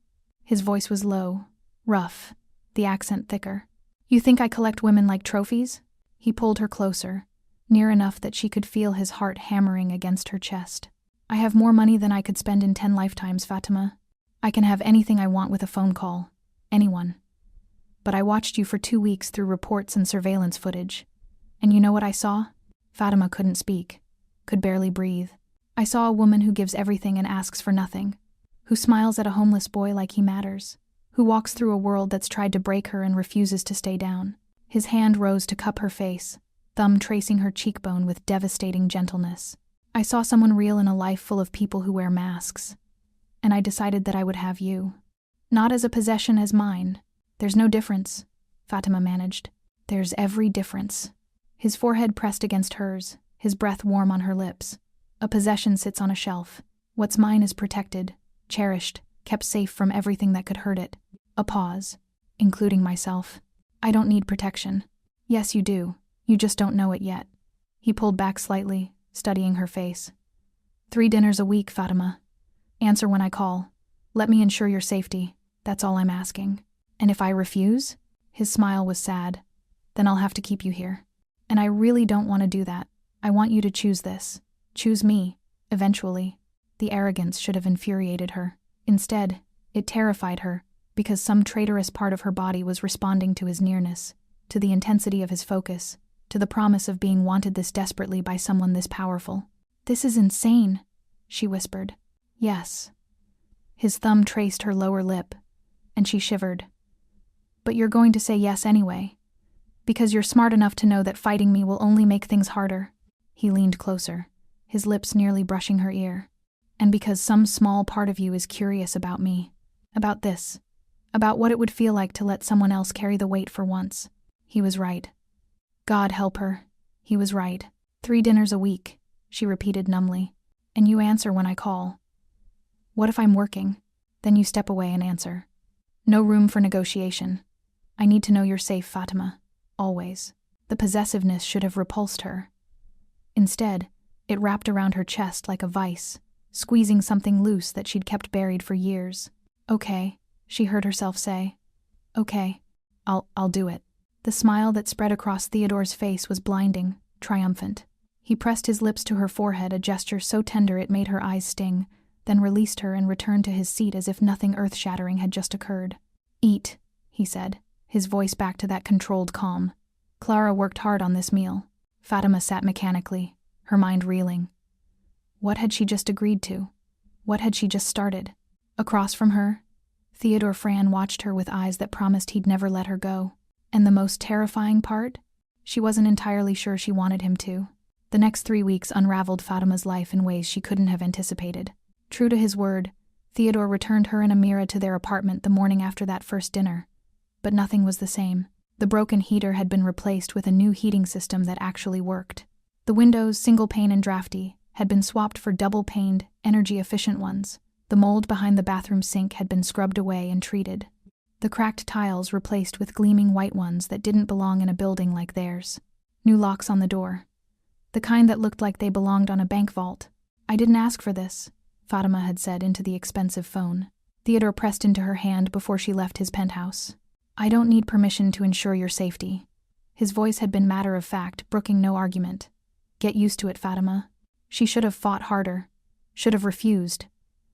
His voice was low, rough, the accent thicker. You think I collect women like trophies? He pulled her closer, near enough that she could feel his heart hammering against her chest. I have more money than I could spend in 10 lifetimes, Fatima. I can have anything I want with a phone call. Anyone. But I watched you for 2 weeks through reports and surveillance footage. And you know what I saw? Fatima couldn't speak, could barely breathe. I saw a woman who gives everything and asks for nothing, who smiles at a homeless boy like he matters, who walks through a world that's tried to break her and refuses to stay down. His hand rose to cup her face, thumb tracing her cheekbone with devastating gentleness. I saw someone real in a life full of people who wear masks. And I decided that I would have you. Not as a possession as mine. There's no difference, Fatima managed. There's every difference. His forehead pressed against hers, his breath warm on her lips. A possession sits on a shelf. What's mine is protected, cherished, kept safe from everything that could hurt it. A pause, including myself. I don't need protection. Yes, you do. You just don't know it yet. He pulled back slightly, studying her face. 3 dinners a week, Fatima. Answer when I call. Let me ensure your safety. That's all I'm asking. And if I refuse? His smile was sad. Then I'll have to keep you here. And I really don't want to do that. I want you to choose this. Choose me, eventually. The arrogance should have infuriated her. Instead, it terrified her, because some traitorous part of her body was responding to his nearness, to the intensity of his focus, to the promise of being wanted this desperately by someone this powerful. This is insane, she whispered. Yes. His thumb traced her lower lip, and she shivered. But you're going to say yes anyway, because you're smart enough to know that fighting me will only make things harder. He leaned closer, his lips nearly brushing her ear. And because some small part of you is curious about me, about this, about what it would feel like to let someone else carry the weight for once. He was right. God help her. He was right. 3 dinners a week, she repeated numbly. And you answer when I call. What if I'm working? Then you step away and answer. No room for negotiation. I need to know you're safe, Fatima. Always. The possessiveness should have repulsed her. Instead, it wrapped around her chest like a vice, squeezing something loose that she'd kept buried for years. Okay, she heard herself say. Okay. I'll do it." The smile that spread across Theodore's face was blinding, triumphant. He pressed his lips to her forehead, a gesture so tender it made her eyes sting, then released her and returned to his seat as if nothing earth-shattering had just occurred. "Eat," he said, his voice back to that controlled calm. Clara worked hard on this meal. Fatima sat mechanically, her mind reeling. What had she just agreed to? What had she just started? Across from her, Theodore Fran watched her with eyes that promised he'd never let her go. And the most terrifying part? She wasn't entirely sure she wanted him to. The next 3 weeks unraveled Fatima's life in ways she couldn't have anticipated. True to his word, Theodore returned her and Amira to their apartment the morning after that first dinner. But nothing was the same. The broken heater had been replaced with a new heating system that actually worked. The windows, single-pane and drafty, had been swapped for double-paned, energy-efficient ones. The mold behind the bathroom sink had been scrubbed away and treated. The cracked tiles replaced with gleaming white ones that didn't belong in a building like theirs. New locks on the door. The kind that looked like they belonged on a bank vault. "I didn't ask for this," Fatima had said into the expensive phone. Theodore pressed into her hand before she left his penthouse. "I don't need permission to ensure your safety." His voice had been matter-of-fact, brooking no argument. "Get used to it, Fatima." She should have fought harder. Should have refused.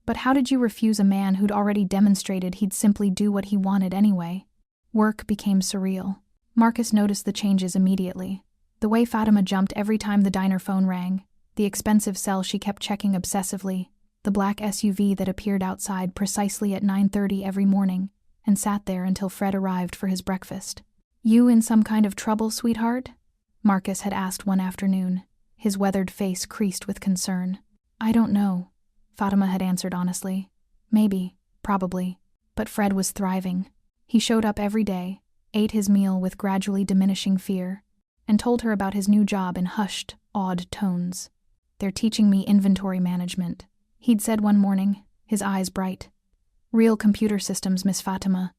But how did you refuse a man who'd already demonstrated he'd simply do what he wanted anyway? Work became surreal. Marcus noticed the changes immediately. The way Fatima jumped every time the diner phone rang, the expensive cell she kept checking obsessively, the black SUV that appeared outside precisely at 9:30 every morning and sat there until Fred arrived for his breakfast. "You in some kind of trouble, sweetheart?" Marcus had asked one afternoon, his weathered face creased with concern. "I don't know," Fatima had answered honestly. "Maybe, probably." But Fred was thriving. He showed up every day, ate his meal with gradually diminishing fear, and told her about his new job in hushed, awed tones. "They're teaching me inventory management," he'd said one morning, his eyes bright. "Real computer systems, Miss Fatima.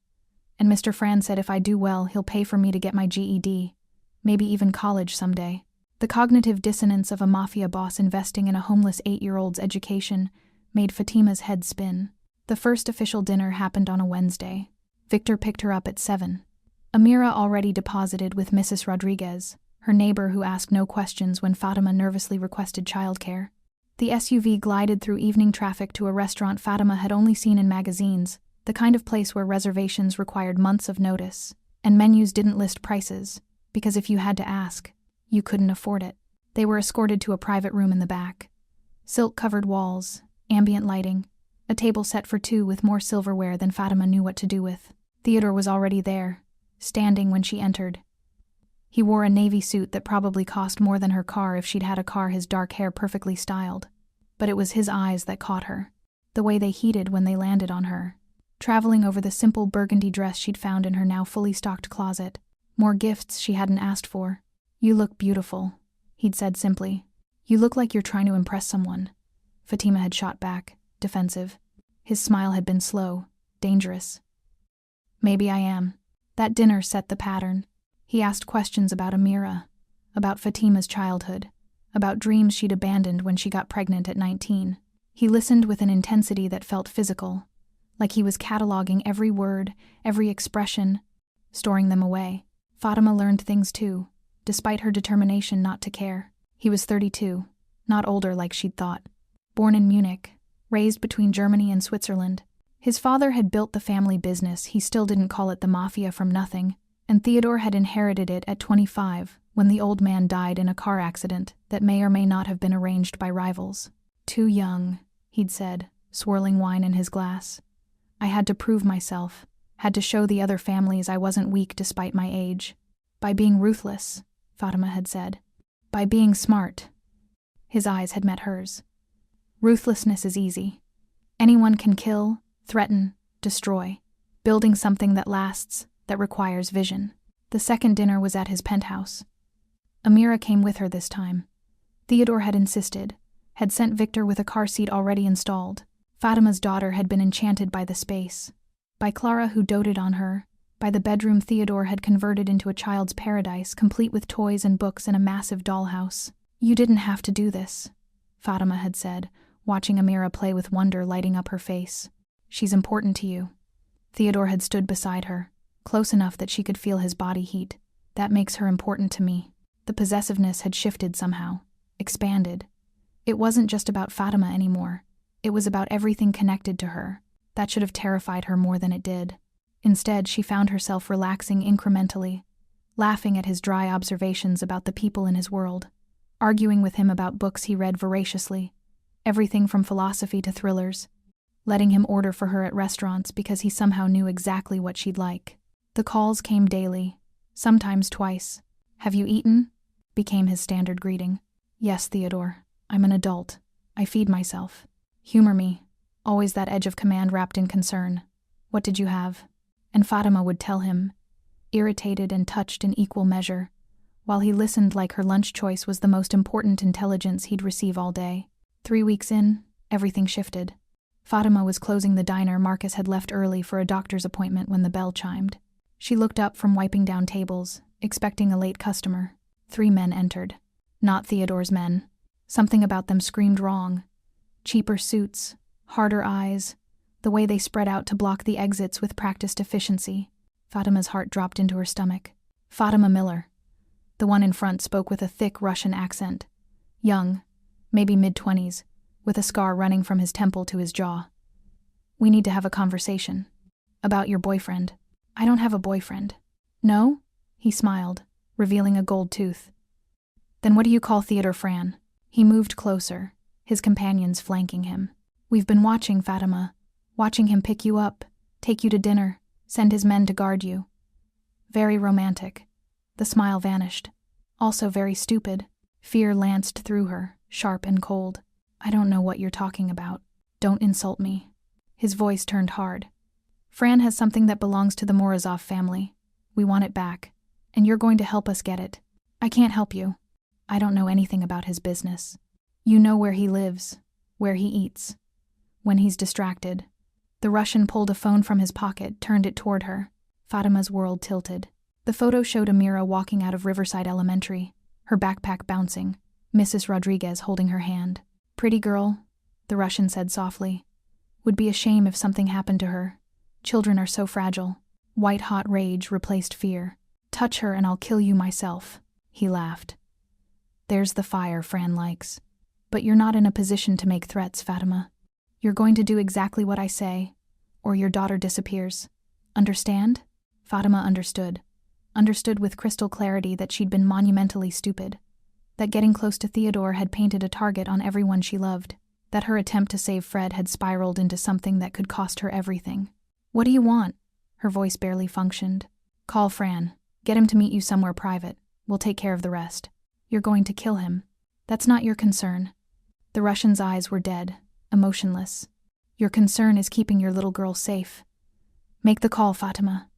And Mr. Fran said if I do well, he'll pay for me to get my GED, maybe even college someday." The cognitive dissonance of a Mafia boss investing in a homeless 8-year-old's education made Fatima's head spin. The first official dinner happened on a Wednesday. Victor picked her up at 7. Amira already deposited with Mrs. Rodriguez, her neighbor who asked no questions when Fatima nervously requested childcare. The SUV glided through evening traffic to a restaurant Fatima had only seen in magazines, the kind of place where reservations required months of notice, and menus didn't list prices, because if you had to ask, you couldn't afford it. They were escorted to a private room in the back. Silk-covered walls, ambient lighting, a table set for 2 with more silverware than Fatima knew what to do with. Theodore was already there, standing when she entered. He wore a navy suit that probably cost more than her car if she'd had a car, his dark hair perfectly styled. But it was his eyes that caught her, the way they heated when they landed on her, traveling over the simple burgundy dress she'd found in her now fully stocked closet, more gifts she hadn't asked for. "You look beautiful," he'd said simply. "You look like you're trying to impress someone." Fatima had shot back, defensive. His smile had been slow, dangerous. "Maybe I am." That dinner set the pattern. He asked questions about Amira, about Fatima's childhood, about dreams she'd abandoned when she got pregnant at 19. He listened with an intensity that felt physical, like he was cataloging every word, every expression, storing them away. Fatima learned things too, despite her determination not to care. He was 32, not older like she'd thought. Born in Munich, raised between Germany and Switzerland. His father had built the family business, he still didn't call it the Mafia, from nothing, and Theodore had inherited it at 25 when the old man died in a car accident that may or may not have been arranged by rivals. "Too young," he'd said, swirling wine in his glass. "I had to prove myself, had to show the other families I wasn't weak despite my age. By being ruthless," Fatima had said. "By being smart." His eyes had met hers. "Ruthlessness is easy. Anyone can kill, threaten, destroy. Building something that lasts, that requires vision." The second dinner was at his penthouse. Amira came with her this time. Theodore had insisted, had sent Victor with a car seat already installed. Fatima's daughter had been enchanted by the space, by Clara who doted on her, by the bedroom Theodore had converted into a child's paradise, complete with toys and books and a massive dollhouse. "You didn't have to do this," Fatima had said, watching Amira play with wonder lighting up her face. "She's important to you." Theodore had stood beside her, close enough that she could feel his body heat. That makes her important to me. The possessiveness had shifted somehow, expanded. It wasn't just about Fatima anymore. It was about everything connected to her. That should have terrified her more than it did. Instead, she found herself relaxing incrementally, laughing at his dry observations about the people in his world, arguing with him about books he read voraciously, everything from philosophy to thrillers, letting him order for her at restaurants because he somehow knew exactly what she'd like. The calls came daily, sometimes twice. "Have you eaten?" became his standard greeting. "Yes, Theodore. I'm an adult. I feed myself. Humor me." Always that edge of command wrapped in concern. "What did you have?" And Fatima would tell him, irritated and touched in equal measure, while he listened like her lunch choice was the most important intelligence he'd receive all day. 3 weeks in, everything shifted. Fatima was closing the diner Marcus had left early for a doctor's appointment when the bell chimed. She looked up from wiping down tables, expecting a late customer. 3 men entered. Not Theodore's men. Something about them screamed wrong. Cheaper suits, harder eyes, the way they spread out to block the exits with practiced efficiency. Fatima's heart dropped into her stomach. Fatima Miller. The one in front spoke with a thick Russian accent. Young, maybe mid-20s, with a scar running from his temple to his jaw. "We need to have a conversation. About your boyfriend." "I don't have a boyfriend." "No?" He smiled, revealing a gold tooth. "Then what do you call Theodore Fran?" He moved closer, his companions flanking him. "We've been watching, Fatima. Watching him pick you up, take you to dinner, send his men to guard you. Very romantic." The smile vanished. Also very stupid. Fear lanced through her, sharp and cold. "I don't know what you're talking about. Don't insult me." His voice turned hard. "Fran has something that belongs to the Morozov family. We want it back, and you're going to help us get it." "I can't help you. I don't know anything about his business. You know where he lives, where he eats, when he's distracted." The Russian pulled a phone from his pocket, turned it toward her. Fatima's world tilted. The photo showed Amira walking out of Riverside Elementary, her backpack bouncing, Mrs. Rodriguez holding her hand. "Pretty girl," the Russian said softly. "Would be a shame if something happened to her. Children are so fragile." White-hot rage replaced fear. "Touch her and I'll kill you myself," he laughed. "There's the fire Fran likes. But you're not in a position to make threats, Fatima. You're going to do exactly what I say, or your daughter disappears. Understand?" Fatima understood. Understood with crystal clarity that she'd been monumentally stupid. That getting close to Theodore had painted a target on everyone she loved. That her attempt to save Fred had spiraled into something that could cost her everything. "What do you want?" Her voice barely functioned. "Call Fran. Get him to meet you somewhere private. We'll take care of the rest." "You're going to kill him. That's not your concern." The Russian's eyes were dead, emotionless. "Your concern is keeping your little girl safe. Make the call, Fatima.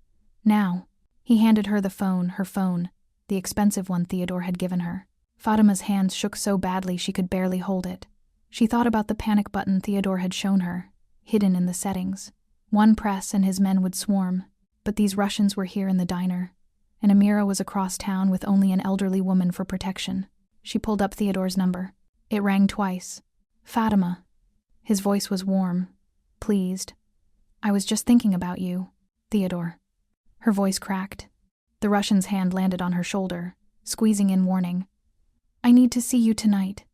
Now." He handed her her phone, the expensive one Theodore had given her. Fatima's hands shook so badly she could barely hold it. She thought about the panic button Theodore had shown her, hidden in the settings. One press and his men would swarm, but these Russians were here in the diner, and Amira was across town with only an elderly woman for protection. She pulled up Theodore's number. It rang twice. "Fatima." His voice was warm, pleased. "I was just thinking about you, Theodore." Her voice cracked. The Russian's hand landed on her shoulder, squeezing in warning. "I need to see you tonight.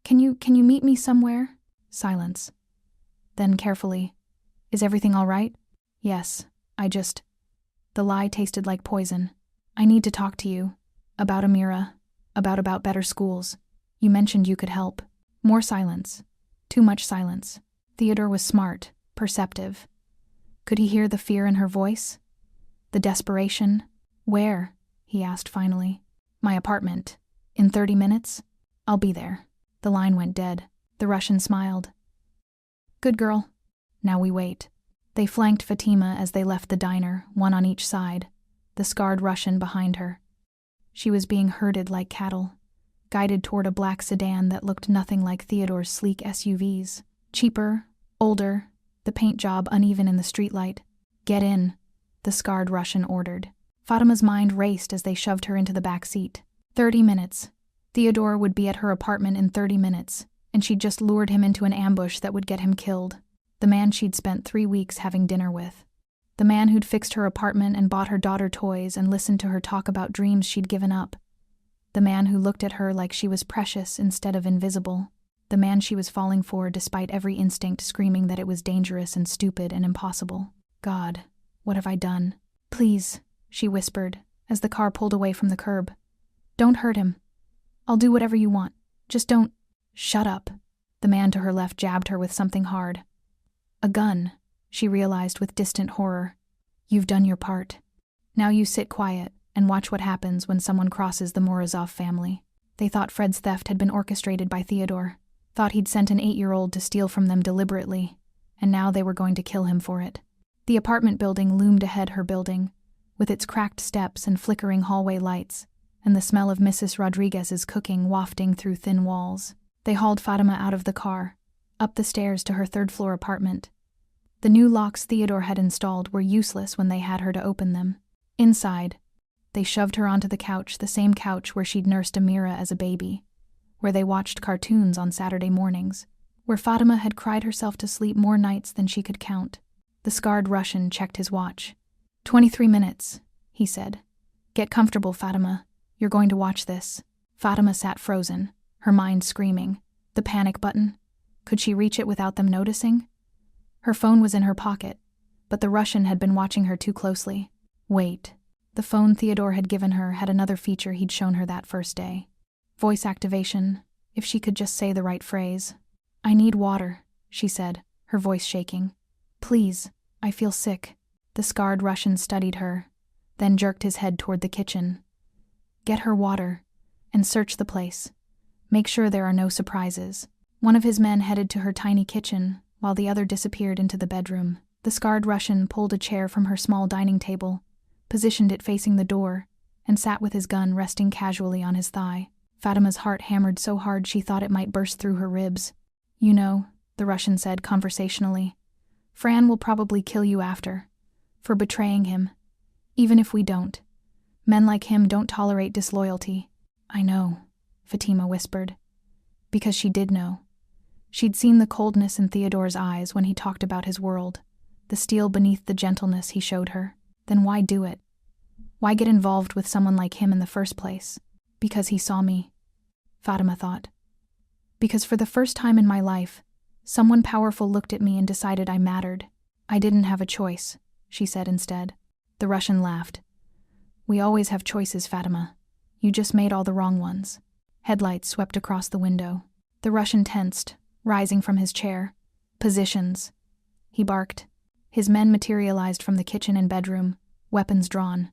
Can you meet me somewhere?" Silence. Then carefully, "Is everything all right?" "Yes, I just..." The lie tasted like poison. "I need to talk to you. About Amira. About better schools. You mentioned you could help." More silence. Too much silence. Theodore was smart, perceptive. Could he hear the fear in her voice? The desperation? "Where?" he asked finally. "My apartment. In 30 minutes? I'll be there." The line went dead. The Russian smiled. "Good girl. Now we wait." They flanked Fatima as they left the diner, one on each side, the scarred Russian behind her. She was being herded like cattle, guided toward a black sedan that looked nothing like Theodore's sleek SUVs. Cheaper, older, the paint job uneven in the streetlight. "Get in," the scarred Russian ordered. Fatima's mind raced as they shoved her into the back seat. 30 minutes. Theodore would be at her apartment in 30 minutes, and she'd just lured him into an ambush that would get him killed. The man she'd spent 3 weeks having dinner with. The man who'd fixed her apartment and bought her daughter toys and listened to her talk about dreams she'd given up. The man who looked at her like she was precious instead of invisible. The man she was falling for despite every instinct screaming that it was dangerous and stupid and impossible. God, what have I done? Please, she whispered, as the car pulled away from the curb. Don't hurt him. I'll do whatever you want. Just don't. Shut up. The man to her left jabbed her with something hard. A gun, she realized with distant horror. You've done your part. Now you sit quiet and watch what happens when someone crosses the Morozov family. They thought Fred's theft had been orchestrated by Theodore, thought he'd sent an 8-year-old to steal from them deliberately, and now they were going to kill him for it. The apartment building loomed ahead her building, with its cracked steps and flickering hallway lights, and the smell of Mrs. Rodriguez's cooking wafting through thin walls. They hauled Fatima out of the car, up the stairs to her third-floor apartment. The new locks Theodore had installed were useless when they had her to open them. Inside, they shoved her onto the couch, the same couch where she'd nursed Amira as a baby, where they watched cartoons on Saturday mornings, where Fatima had cried herself to sleep more nights than she could count. The scarred Russian checked his watch. 23 minutes, he said. Get comfortable, Fatima. You're going to watch this. Fatima sat frozen, her mind screaming. The panic button. Could she reach it without them noticing? Her phone was in her pocket, but the Russian had been watching her too closely. Wait. The phone Theodore had given her had another feature he'd shown her that first day. Voice activation, if she could just say the right phrase. I need water, she said, her voice shaking. Please, I feel sick. The scarred Russian studied her, then jerked his head toward the kitchen. Get her water, and search the place. Make sure there are no surprises. One of his men headed to her tiny kitchen, while the other disappeared into the bedroom. The scarred Russian pulled a chair from her small dining table, positioned it facing the door, and sat with his gun resting casually on his thigh. Fatima's heart hammered so hard she thought it might burst through her ribs. You know, the Russian said conversationally, Fran will probably kill you after, for betraying him, even if we don't. Men like him don't tolerate disloyalty. I know, Fatima whispered, because she did know. She'd seen the coldness in Theodore's eyes when he talked about his world, the steel beneath the gentleness he showed her. Then why do it? Why get involved with someone like him in the first place? Because he saw me, Fatima thought. Because for the first time in my life, someone powerful looked at me and decided I mattered. I didn't have a choice, she said instead. The Russian laughed. We always have choices, Fatima. You just made all the wrong ones. Headlights swept across the window. The Russian tensed, rising from his chair. Positions, he barked. His men materialized from the kitchen and bedroom, weapons drawn.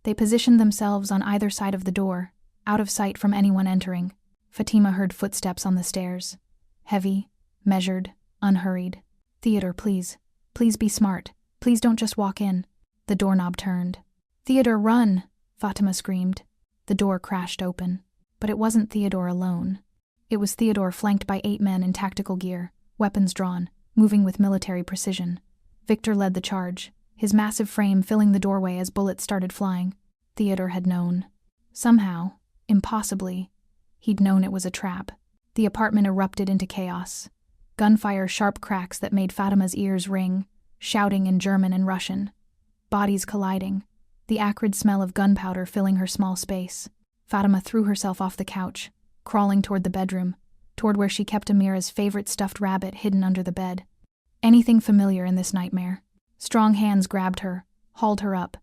They positioned themselves on either side of the door, out of sight from anyone entering. Fatima heard footsteps on the stairs. Heavy, measured, unhurried. Theodore, please. Please be smart. Please don't just walk in. The doorknob turned. Theodore, run! Fatima screamed. The door crashed open. But it wasn't Theodore alone. It was Theodore flanked by 8 men in tactical gear, weapons drawn, moving with military precision. Victor led the charge, his massive frame filling the doorway as bullets started flying. Theodore had known. Somehow, impossibly, he'd known it was a trap. The apartment erupted into chaos. Gunfire, sharp cracks that made Fatima's ears ring, shouting in German and Russian. Bodies colliding, the acrid smell of gunpowder filling her small space. Fatima threw herself off the couch, crawling toward the bedroom, toward where she kept Amira's favorite stuffed rabbit hidden under the bed. Anything familiar in this nightmare. Strong hands grabbed her, hauled her up.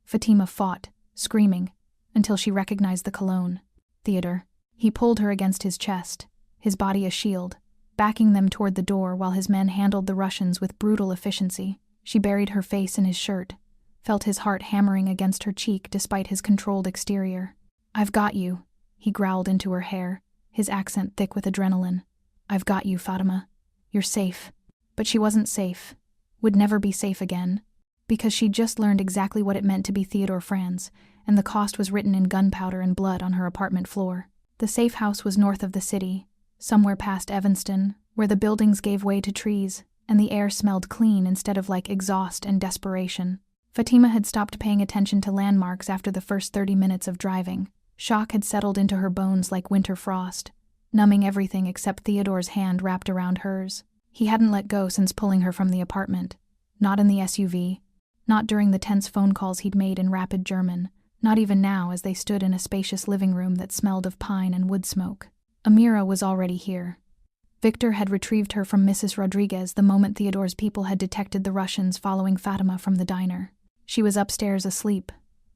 Fatima fought, screaming, until she recognized the cologne. Theodore. He pulled her against his chest, his body a shield, backing them toward the door while his men handled the Russians with brutal efficiency. She buried her face in his shirt, felt his heart hammering against her cheek despite his controlled exterior. I've got you, he growled into her hair, his accent thick with adrenaline. I've got you, Fatima. You're safe. But she wasn't safe, would never be safe again, because she'd just learned exactly what it meant to be Theodore Franz, and the cost was written in gunpowder and blood on her apartment floor. The safe house was north of the city, somewhere past Evanston, where the buildings gave way to trees, and the air smelled clean instead of like exhaust and desperation. Fatima had stopped paying attention to landmarks after the first 30 minutes of driving. Shock had settled into her bones like winter frost, numbing everything except Theodore's hand wrapped around hers. He hadn't let go since pulling her from the apartment. Not in the SUV. Not during the tense phone calls he'd made in rapid German, not even now as they stood in a spacious living room that smelled of pine and wood smoke. Amira was already here. Victor had retrieved her from Mrs. Rodriguez the moment Theodore's people had detected the Russians following Fatima from the diner. She was upstairs asleep,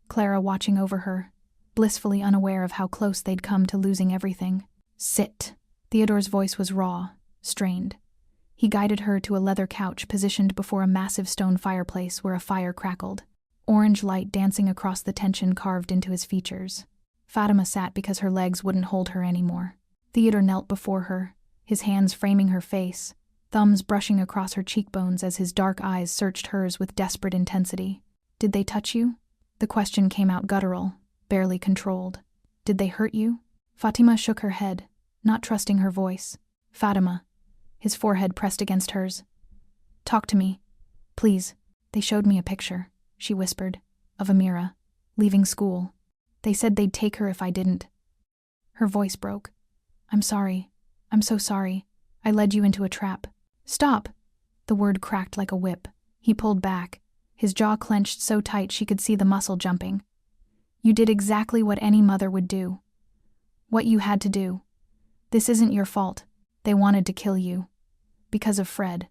Clara watching over her, blissfully unaware of how close they'd come to losing everything. "Sit." Theodore's voice was raw, strained. He guided her to a leather couch positioned before a massive stone fireplace where a fire crackled, orange light dancing across the tension carved into his features. Fatima sat because her legs wouldn't hold her anymore. Theodore knelt before her, his hands framing her face, thumbs brushing across her cheekbones as his dark eyes searched hers with desperate intensity. "Did they touch you?" The question came out guttural, barely controlled. "Did they hurt you?" Fatima shook her head, not trusting her voice. "Fatima." His forehead pressed against hers. "Talk to me. Please." "They showed me a picture," she whispered, "of Amira, leaving school. They said they'd take her if I didn't." Her voice broke. "I'm sorry. I'm so sorry. I led you into a trap." "Stop!" The word cracked like a whip. He pulled back, his jaw clenched so tight she could see the muscle jumping. "You did exactly what any mother would do. What you had to do. This isn't your fault. They wanted to kill you. Because of Fred.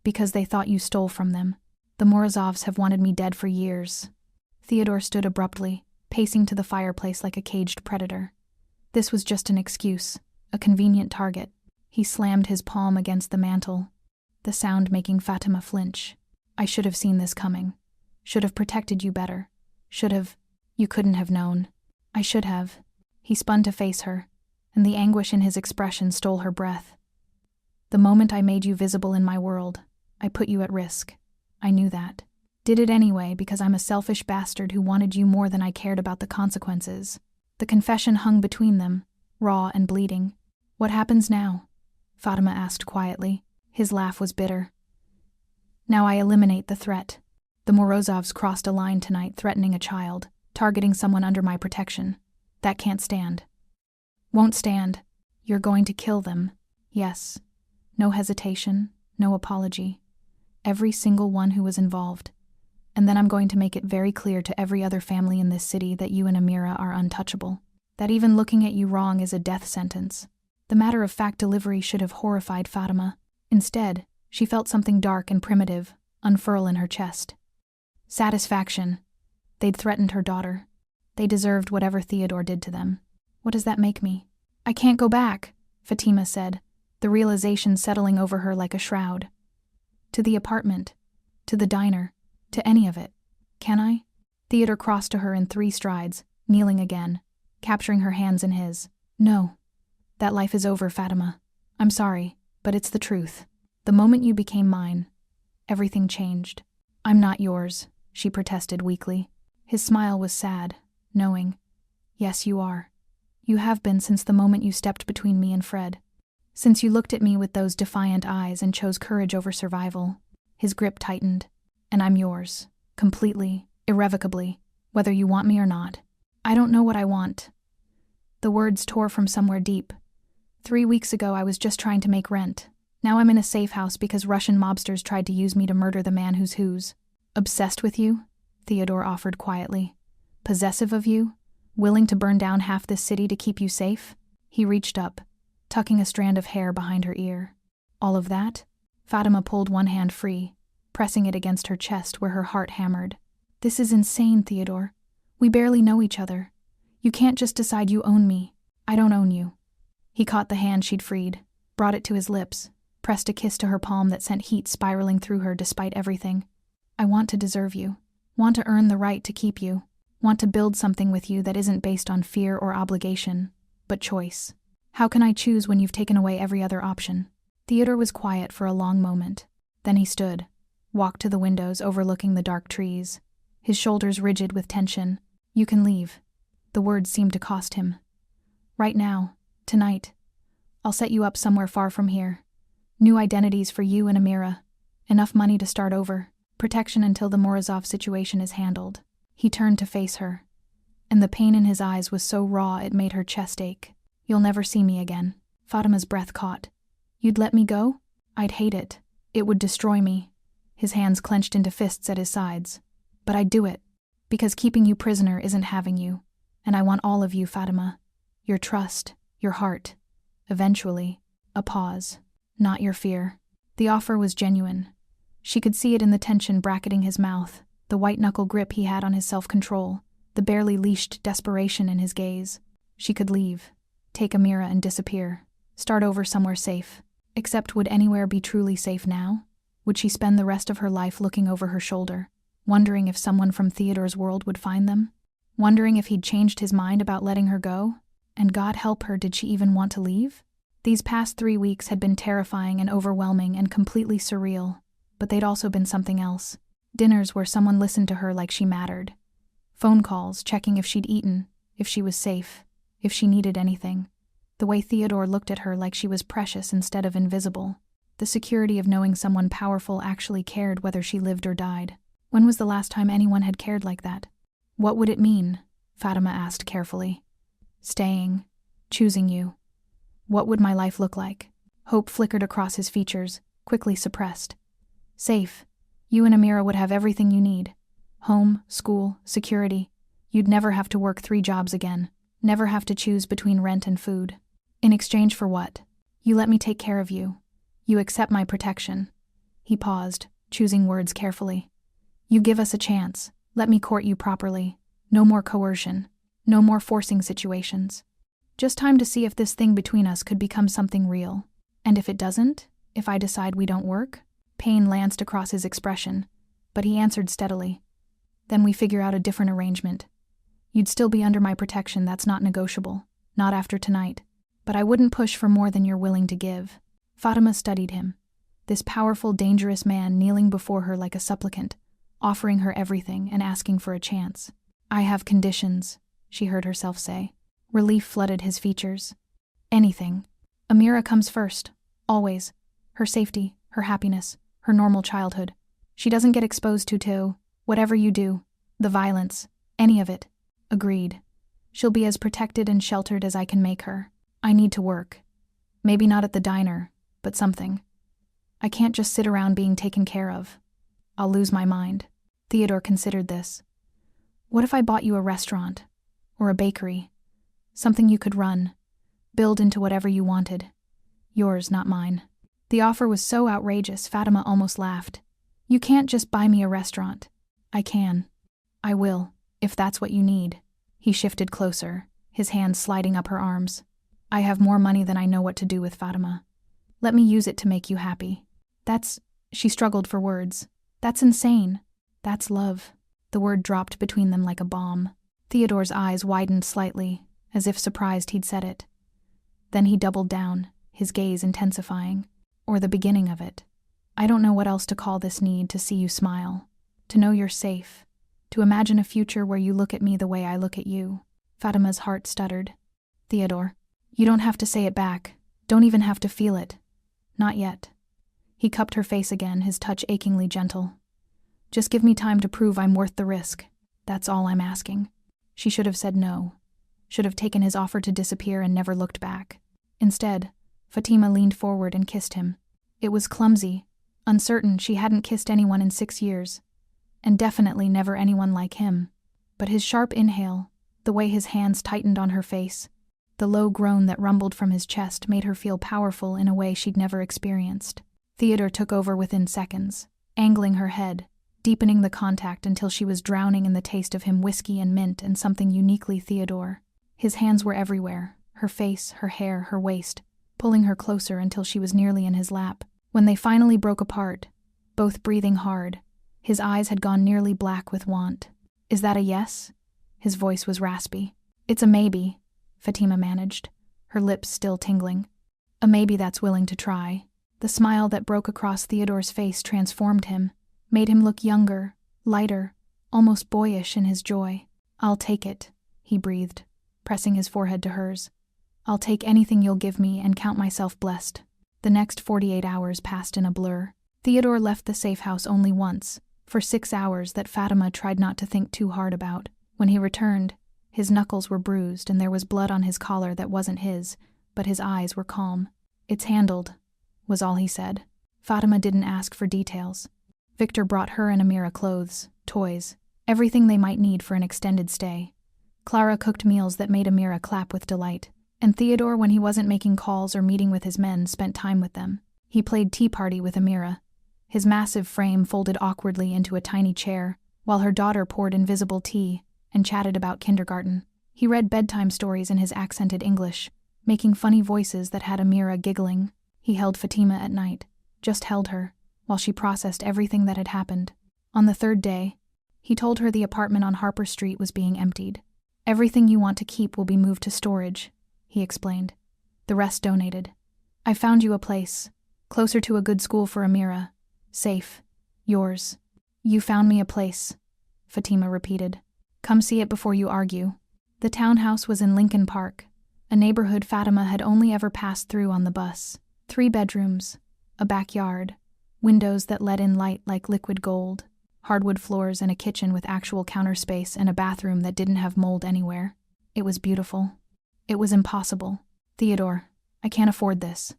Because they thought you stole from them. The Morozovs have wanted me dead for years." Theodore stood abruptly, pacing to the fireplace like a caged predator. This was just an excuse, a convenient target. He slammed his palm against the mantel, the sound making Fatima flinch. "I should have seen this coming. Should have protected you better. Should have. You couldn't have known. I should have." He spun to face her, and the anguish in his expression stole her breath. "The moment I made you visible in my world, I put you at risk. I knew that. Did it anyway because I'm a selfish bastard who wanted you more than I cared about the consequences." The confession hung between them, raw and bleeding. "What happens now?" Fatima asked quietly. His laugh was bitter. "Now I eliminate the threat. The Morozovs crossed a line tonight, threatening a child, targeting someone under my protection. That can't stand." "Won't stand. You're going to kill them." "Yes." No hesitation, no apology. Every single one who was involved. And then I'm going to make it very clear to every other family in this city that you and Amira are untouchable. That even looking at you wrong is a death sentence. The matter-of-fact delivery should have horrified Fatima. Instead, she felt something dark and primitive unfurl in her chest. Satisfaction. They'd threatened her daughter. They deserved whatever Theodore did to them. "What does that make me?" "I can't go back," Fatima said, the realization settling over her like a shroud. "To the apartment. To the diner. To any of it. Can I?" Theodore crossed to her in 3 strides, kneeling again, capturing her hands in his. "No. That life is over, Fatima. I'm sorry, but it's the truth. The moment you became mine, everything changed." "I'm not yours," she protested weakly. His smile was sad, knowing. "Yes, you are. You have been since the moment you stepped between me and Fred. Since you looked at me with those defiant eyes and chose courage over survival." His grip tightened. "And I'm yours. Completely, irrevocably, whether you want me or not." "I don't know what I want." The words tore from somewhere deep. 3 weeks ago I was just trying to make rent. Now I'm in a safe house because Russian mobsters tried to use me to murder the man who's whose. "Obsessed with you?" Theodore offered quietly. "Possessive of you? Willing to burn down half this city to keep you safe?" He reached up, tucking a strand of hair behind her ear. "All of that?" Fatima pulled one hand free, pressing it against her chest where her heart hammered. "This is insane, Theodore. We barely know each other. You can't just decide you own me. I don't own you." He caught the hand she'd freed, brought it to his lips, pressed a kiss to her palm that sent heat spiraling through her despite everything. "I want to deserve you. Want to earn the right to keep you. Want to build something with you that isn't based on fear or obligation, but choice. How can I choose when you've taken away every other option?" Theodore was quiet for a long moment. Then he stood, walked to the windows overlooking the dark trees, his shoulders rigid with tension. "You can leave." The words seemed to cost him. "Right now, tonight. I'll set you up somewhere far from here. New identities for you and Amira. Enough money to start over. Protection until the Morozov situation is handled." He turned to face her, and the pain in his eyes was so raw it made her chest ache. "You'll never see me again." Fatima's breath caught. "You'd let me go?" "I'd hate it. It would destroy me." His hands clenched into fists at his sides. But I'd do it. Because keeping you prisoner isn't having you. And I want all of you, Fatima. Your trust, your heart. Eventually, a pause. Not your fear. The offer was genuine. She could see it in the tension bracketing his mouth, the white-knuckle grip he had on his self-control, the barely leashed desperation in his gaze. She could leave, take Amira and disappear, start over somewhere safe. Except would anywhere be truly safe now? Would she spend the rest of her life looking over her shoulder, wondering if someone from Theodore's world would find them? Wondering if he'd changed his mind about letting her go? And God help her, did she even want to leave? These past 3 weeks had been terrifying and overwhelming and completely surreal, but they'd also been something else. Dinners where someone listened to her like she mattered. Phone calls, checking if she'd eaten, if she was safe, if she needed anything. The way Theodore looked at her like she was precious instead of invisible. The security of knowing someone powerful actually cared whether she lived or died. When was the last time anyone had cared like that? What would it mean? Fatima asked carefully. Staying. Choosing you. What would my life look like? Hope flickered across his features, quickly suppressed. Safe. You and Amira would have everything you need. Home, school, security. You'd never have to work 3 jobs again. Never have to choose between rent and food. In exchange for what? You let me take care of you. You accept my protection. He paused, choosing words carefully. You give us a chance. Let me court you properly. No more coercion. No more forcing situations. Just time to see if this thing between us could become something real. And if it doesn't? If I decide we don't work? Pain lanced across his expression, but he answered steadily. Then we figure out a different arrangement. You'd still be under my protection, that's not negotiable. Not after tonight. But I wouldn't push for more than you're willing to give. Fatima studied him. This powerful, dangerous man kneeling before her like a supplicant, offering her everything and asking for a chance. I have conditions, she heard herself say. Relief flooded his features. Anything. Amira comes first. Always. Her safety, her happiness, her normal childhood. She doesn't get exposed to whatever you do. The violence. Any of it. Agreed. She'll be as protected and sheltered as I can make her. I need to work. Maybe not at the diner, but something. I can't just sit around being taken care of. I'll lose my mind. Theodore considered this. What if I bought you a restaurant? Or a bakery? Something you could run. Build into whatever you wanted. Yours, not mine. The offer was so outrageous, Fatima almost laughed. You can't just buy me a restaurant. I can. I will, if that's what you need. He shifted closer, his hands sliding up her arms. I have more money than I know what to do with, Fatima. Let me use it to make you happy. She struggled for words. That's insane. That's love. The word dropped between them like a bomb. Theodore's eyes widened slightly, as if surprised he'd said it. Then he doubled down, his gaze intensifying. Or the beginning of it. I don't know what else to call this need to see you smile. To know you're safe. To imagine a future where you look at me the way I look at you. Fatima's heart stuttered. Theodore. You don't have to say it back. Don't even have to feel it. Not yet. He cupped her face again, his touch achingly gentle. Just give me time to prove I'm worth the risk. That's all I'm asking. She should have said no. Should have taken his offer to disappear and never looked back. Instead, Fatima leaned forward and kissed him. It was clumsy, uncertain. She hadn't kissed anyone in 6 years. And definitely never anyone like him. But his sharp inhale, the way his hands tightened on her face, the low groan that rumbled from his chest made her feel powerful in a way she'd never experienced. Theodore took over within seconds, angling her head, deepening the contact until she was drowning in the taste of him, whiskey and mint and something uniquely Theodore. His hands were everywhere, her face, her hair, her waist, pulling her closer until she was nearly in his lap. When they finally broke apart, both breathing hard, his eyes had gone nearly black with want. Is that a yes? His voice was raspy. It's a maybe, Fatima managed, her lips still tingling. A maybe that's willing to try. The smile that broke across Theodore's face transformed him, made him look younger, lighter, almost boyish in his joy. I'll take it, he breathed, pressing his forehead to hers. I'll take anything you'll give me and count myself blessed. The next 48 hours passed in a blur. Theodore left the safe house only once, for 6 hours that Fatima tried not to think too hard about. When he returned, his knuckles were bruised and there was blood on his collar that wasn't his, but his eyes were calm. It's handled, was all he said. Fatima didn't ask for details. Victor brought her and Amira clothes, toys, everything they might need for an extended stay. Clara cooked meals that made Amira clap with delight, and Theodore, when he wasn't making calls or meeting with his men, spent time with them. He played tea party with Amira, his massive frame folded awkwardly into a tiny chair, while her daughter poured invisible tea and chatted about kindergarten. He read bedtime stories in his accented English, making funny voices that had Amira giggling. He held Fatima at night, just held her, while she processed everything that had happened. On the third day, he told her the apartment on Harper Street was being emptied. "Everything you want to keep will be moved to storage," he explained. "The rest donated. I found you a place, closer to a good school for Amira. Safe. Yours." "You found me a place," Fatima repeated. "Come see it before you argue." The townhouse was in Lincoln Park, a neighborhood Fatima had only ever passed through on the bus. 3 bedrooms, a backyard, windows that let in light like liquid gold, hardwood floors and a kitchen with actual counter space and a bathroom that didn't have mold anywhere. It was beautiful. It was impossible. "Theodore, I can't afford this."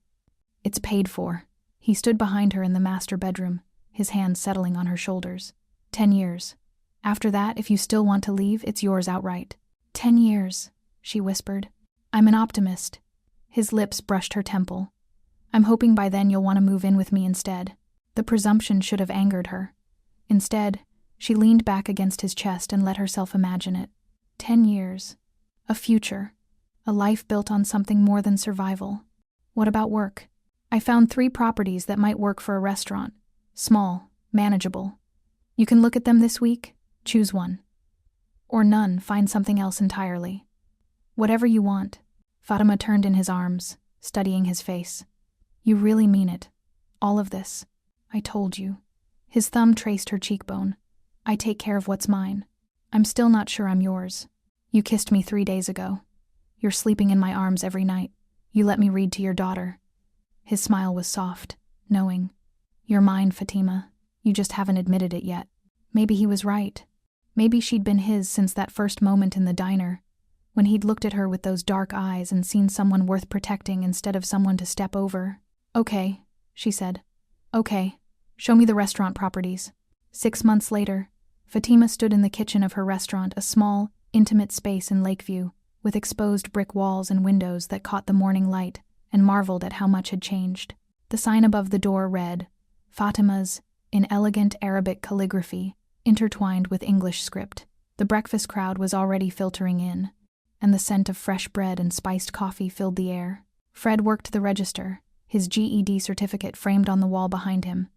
"It's paid for." He stood behind her in the master bedroom, his hands settling on her shoulders. 10 years. After that, if you still want to leave, it's yours outright." 10 years, she whispered. "I'm an optimist." His lips brushed her temple. "I'm hoping by then you'll want to move in with me instead." The presumption should have angered her. Instead, she leaned back against his chest and let herself imagine it. 10 years. A future. A life built on something more than survival. "What about work?" "I found 3 properties that might work for a restaurant. Small, manageable. You can look at them this week, choose one. Or none, find something else entirely. Whatever you want." Fatima turned in his arms, studying his face. "You really mean it? All of this?" "I told you." His thumb traced her cheekbone. "I take care of what's mine. I'm still not sure I'm yours. You kissed me 3 days ago. You're sleeping in my arms every night. You let me read to your daughter." His smile was soft, knowing. "You're mine, Fatima. You just haven't admitted it yet." Maybe he was right. Maybe she'd been his since that first moment in the diner, when he'd looked at her with those dark eyes and seen someone worth protecting instead of someone to step over. "Okay," she said. "Okay, show me the restaurant properties." 6 months later, Fatima stood in the kitchen of her restaurant, a small, intimate space in Lakeview, with exposed brick walls and windows that caught the morning light, and marveled at how much had changed. The sign above the door read, "Fatima's," in elegant Arabic calligraphy, intertwined with English script. The breakfast crowd was already filtering in, and the scent of fresh bread and spiced coffee filled the air. Fred worked the register, his GED certificate framed on the wall behind him.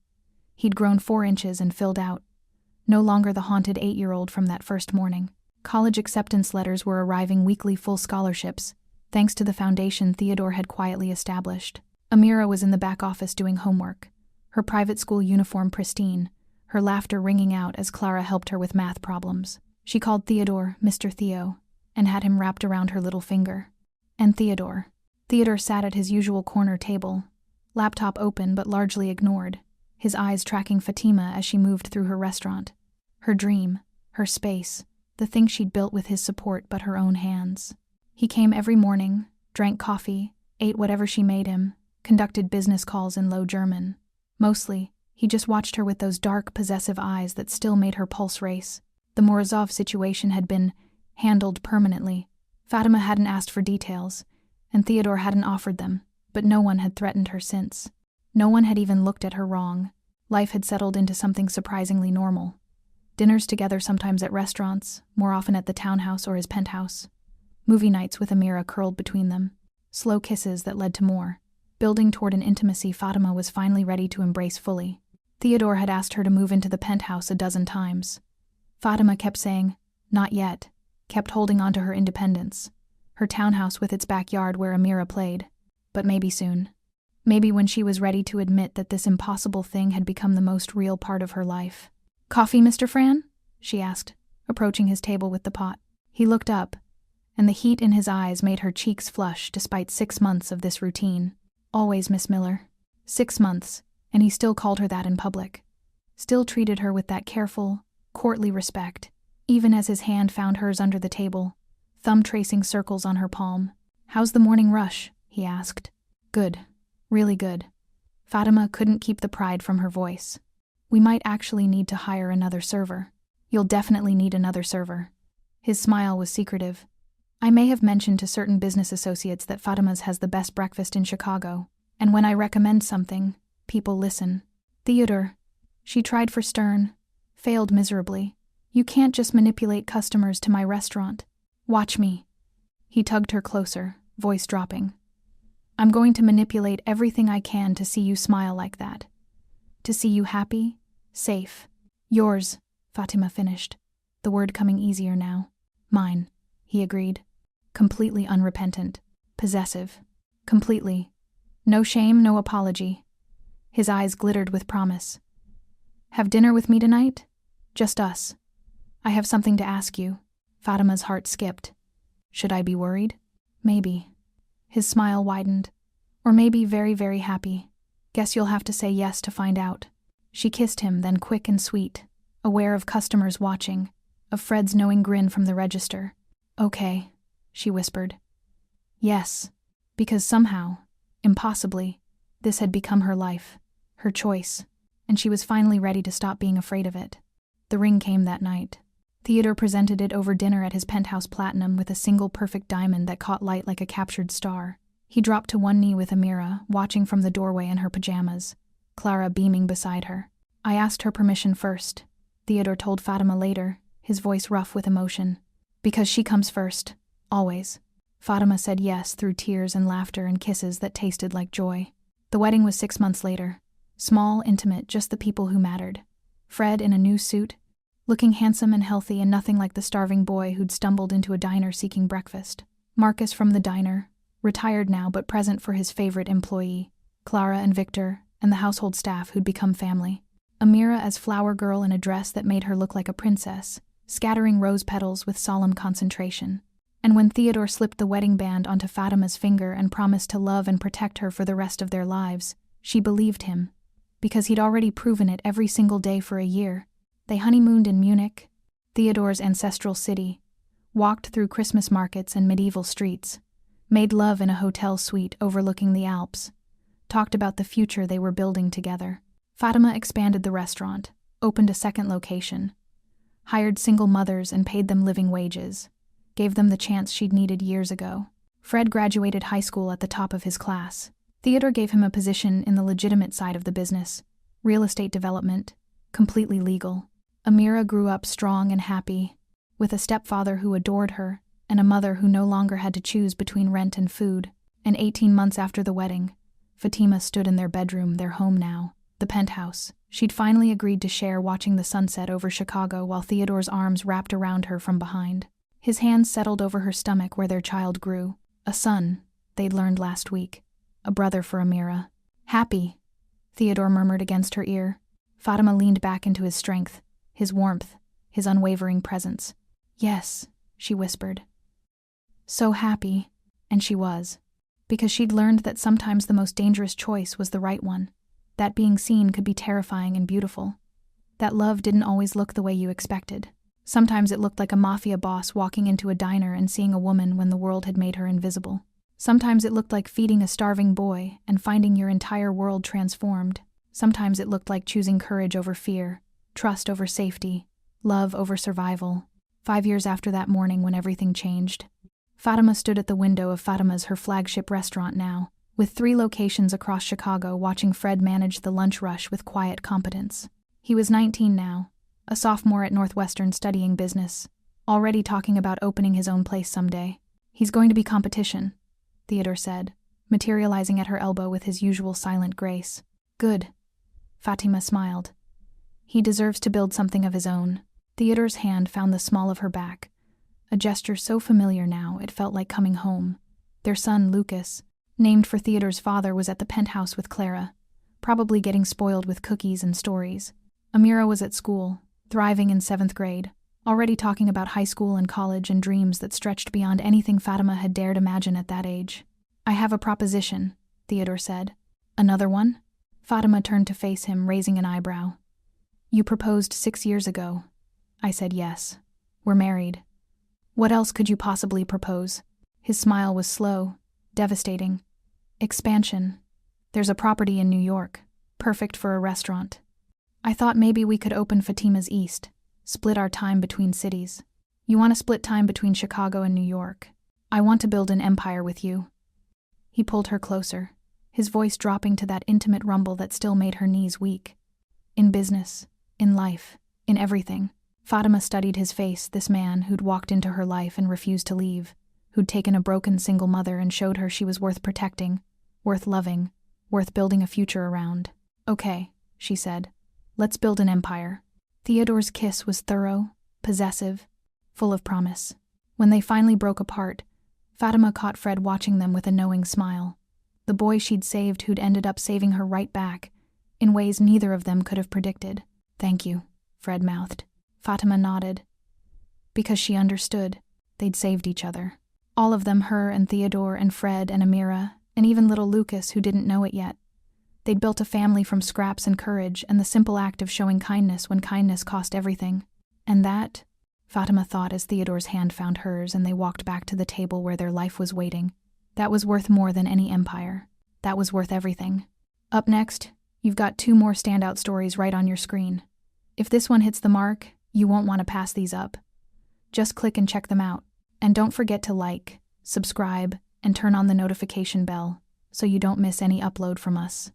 He'd grown 4 inches and filled out, no longer the haunted 8-year-old from that first morning. College acceptance letters were arriving weekly, full scholarships, thanks to the foundation Theodore had quietly established. Amira was in the back office doing homework, her private school uniform pristine, her laughter ringing out as Clara helped her with math problems. She called Theodore Mr. Theo, and had him wrapped around her little finger. And Theodore. Theodore sat at his usual corner table, laptop open but largely ignored, his eyes tracking Fatima as she moved through her restaurant. Her dream, her space, the thing she'd built with his support but her own hands. He came every morning, drank coffee, ate whatever she made him, conducted business calls in low German. Mostly, he just watched her with those dark, possessive eyes that still made her pulse race. The Morozov situation had been handled permanently. Fatima hadn't asked for details, and Theodore hadn't offered them, but no one had threatened her since. No one had even looked at her wrong. Life had settled into something surprisingly normal. Dinners together, sometimes at restaurants, more often at the townhouse or his penthouse. Movie nights with Amira curled between them. Slow kisses that led to more. Building toward an intimacy Fatima was finally ready to embrace fully. Theodore had asked her to move into the penthouse a dozen times. Fatima kept saying, "Not yet," kept holding on to her independence. Her townhouse with its backyard where Amira played. But maybe soon. Maybe when she was ready to admit that this impossible thing had become the most real part of her life. "Coffee, Mr. Fran?" she asked, approaching his table with the pot. He looked up, and the heat in his eyes made her cheeks flush despite 6 months of this routine. Always Miss Miller. 6 months, and he still called her that in public. Still treated her with that careful, courtly respect, even as his hand found hers under the table, thumb tracing circles on her palm. "How's the morning rush?" he asked. "Good. Really good." Fatima couldn't keep the pride from her voice. "We might actually need to hire another server." You'll definitely need another server. His smile was secretive. I may have mentioned to certain business associates that Fatima's has the best breakfast in Chicago, and when I recommend something, people listen. Theodore. She tried for stern, failed miserably. You can't just manipulate customers to my restaurant. Watch me. He tugged her closer, voice dropping. I'm going to manipulate everything I can to see you smile like that. To see you happy, safe. Yours, Fatima finished, the word coming easier now. Mine, he agreed. Completely unrepentant. Possessive. Completely. No shame, no apology. His eyes glittered with promise. Have dinner with me tonight? Just us. I have something to ask you. Fatima's heart skipped. Should I be worried? Maybe. His smile widened. Or maybe very, very happy. Guess you'll have to say yes to find out. She kissed him, then quick and sweet, aware of customers watching, of Fred's knowing grin from the register. Okay, she whispered. Yes, because somehow, impossibly, this had become her life, her choice, and she was finally ready to stop being afraid of it. The ring came that night. Theodore presented it over dinner at his penthouse platinum with a single perfect diamond that caught light like a captured star. He dropped to one knee with Amira, watching from the doorway in her pajamas, Clara beaming beside her. I asked her permission first, Theodore told Fatima later, his voice rough with emotion. Because she comes first, always. Fatima said yes through tears and laughter and kisses that tasted like joy. The wedding was 6 months later. Small, intimate, just the people who mattered. Fred in a new suit, looking handsome and healthy and nothing like the starving boy who'd stumbled into a diner seeking breakfast. Marcus from the diner, retired now but present for his favorite employee, Clara and Victor, and the household staff who'd become family. Amira as flower girl in a dress that made her look like a princess, scattering rose petals with solemn concentration. And when Theodore slipped the wedding band onto Fatima's finger and promised to love and protect her for the rest of their lives, she believed him, because he'd already proven it every single day for a year. They honeymooned in Munich, Theodore's ancestral city, walked through Christmas markets and medieval streets, made love in a hotel suite overlooking the Alps, talked about the future they were building together. Fatima expanded the restaurant, opened a second location, hired single mothers and paid them living wages, gave them the chance she'd needed years ago. Fred graduated high school at the top of his class. Theodore gave him a position in the legitimate side of the business, real estate development, completely legal. Amira grew up strong and happy, with a stepfather who adored her and a mother who no longer had to choose between rent and food. And 18 months after the wedding, Fatima stood in their bedroom, their home now, the penthouse. She'd finally agreed to share watching the sunset over Chicago while Theodore's arms wrapped around her from behind. His hands settled over her stomach where their child grew. A son, they'd learned last week. A brother for Amira. Happy, Theodore murmured against her ear. Fatima leaned back into his strength, his warmth, his unwavering presence. Yes, she whispered. So happy, and she was. Because she'd learned that sometimes the most dangerous choice was the right one. That being seen could be terrifying and beautiful. That love didn't always look the way you expected. Sometimes it looked like a mafia boss walking into a diner and seeing a woman when the world had made her invisible. Sometimes it looked like feeding a starving boy and finding your entire world transformed. Sometimes it looked like choosing courage over fear, trust over safety, love over survival. 5 years after that morning when everything changed, Fatima stood at the window of Fatima's, her flagship restaurant now, with 3 locations across Chicago, watching Fred manage the lunch rush with quiet competence. He was 19 now, a sophomore at Northwestern studying business, already talking about opening his own place someday. He's going to be competition, Theodore said, materializing at her elbow with his usual silent grace. Good. Fatima smiled. He deserves to build something of his own. Theodore's hand found the small of her back, a gesture so familiar now it felt like coming home. Their son, Lucas, named for Theodore's father, was at the penthouse with Clara, probably getting spoiled with cookies and stories. Amira was at school, thriving in 7th grade, already talking about high school and college and dreams that stretched beyond anything Fatima had dared imagine at that age. I have a proposition, Theodore said. Another one? Fatima turned to face him, raising an eyebrow. You proposed 6 years ago. I said yes. We're married. What else could you possibly propose? His smile was slow, devastating. Expansion. There's a property in New York, perfect for a restaurant. I thought maybe we could open Fatima's East, Split our time between cities. You want to split time between Chicago and New York. I want to build an empire with you." He pulled her closer, his voice dropping to that intimate rumble that still made her knees weak. In business, in life, in everything. Fatima studied his face, this man who'd walked into her life and refused to leave, who'd taken a broken single mother and showed her she was worth protecting, worth loving, worth building a future around. "Okay," she said. "Let's build an empire." Theodore's kiss was thorough, possessive, full of promise. When they finally broke apart, Fatima caught Fred watching them with a knowing smile. The boy she'd saved who'd ended up saving her right back, in ways neither of them could have predicted. "Thank you," Fred mouthed. Fatima nodded. Because she understood. They'd saved each other. All of them, her and Theodore and Fred and Amira, and even little Lucas who didn't know it yet. They'd built a family from scraps and courage and the simple act of showing kindness when kindness cost everything. And that, Fatima thought as Theodore's hand found hers and they walked back to the table where their life was waiting, that was worth more than any empire. That was worth everything. Up next, you've got 2 more standout stories right on your screen. If this one hits the mark, you won't want to pass these up. Just click and check them out. And don't forget to like, subscribe, and turn on the notification bell so you don't miss any upload from us.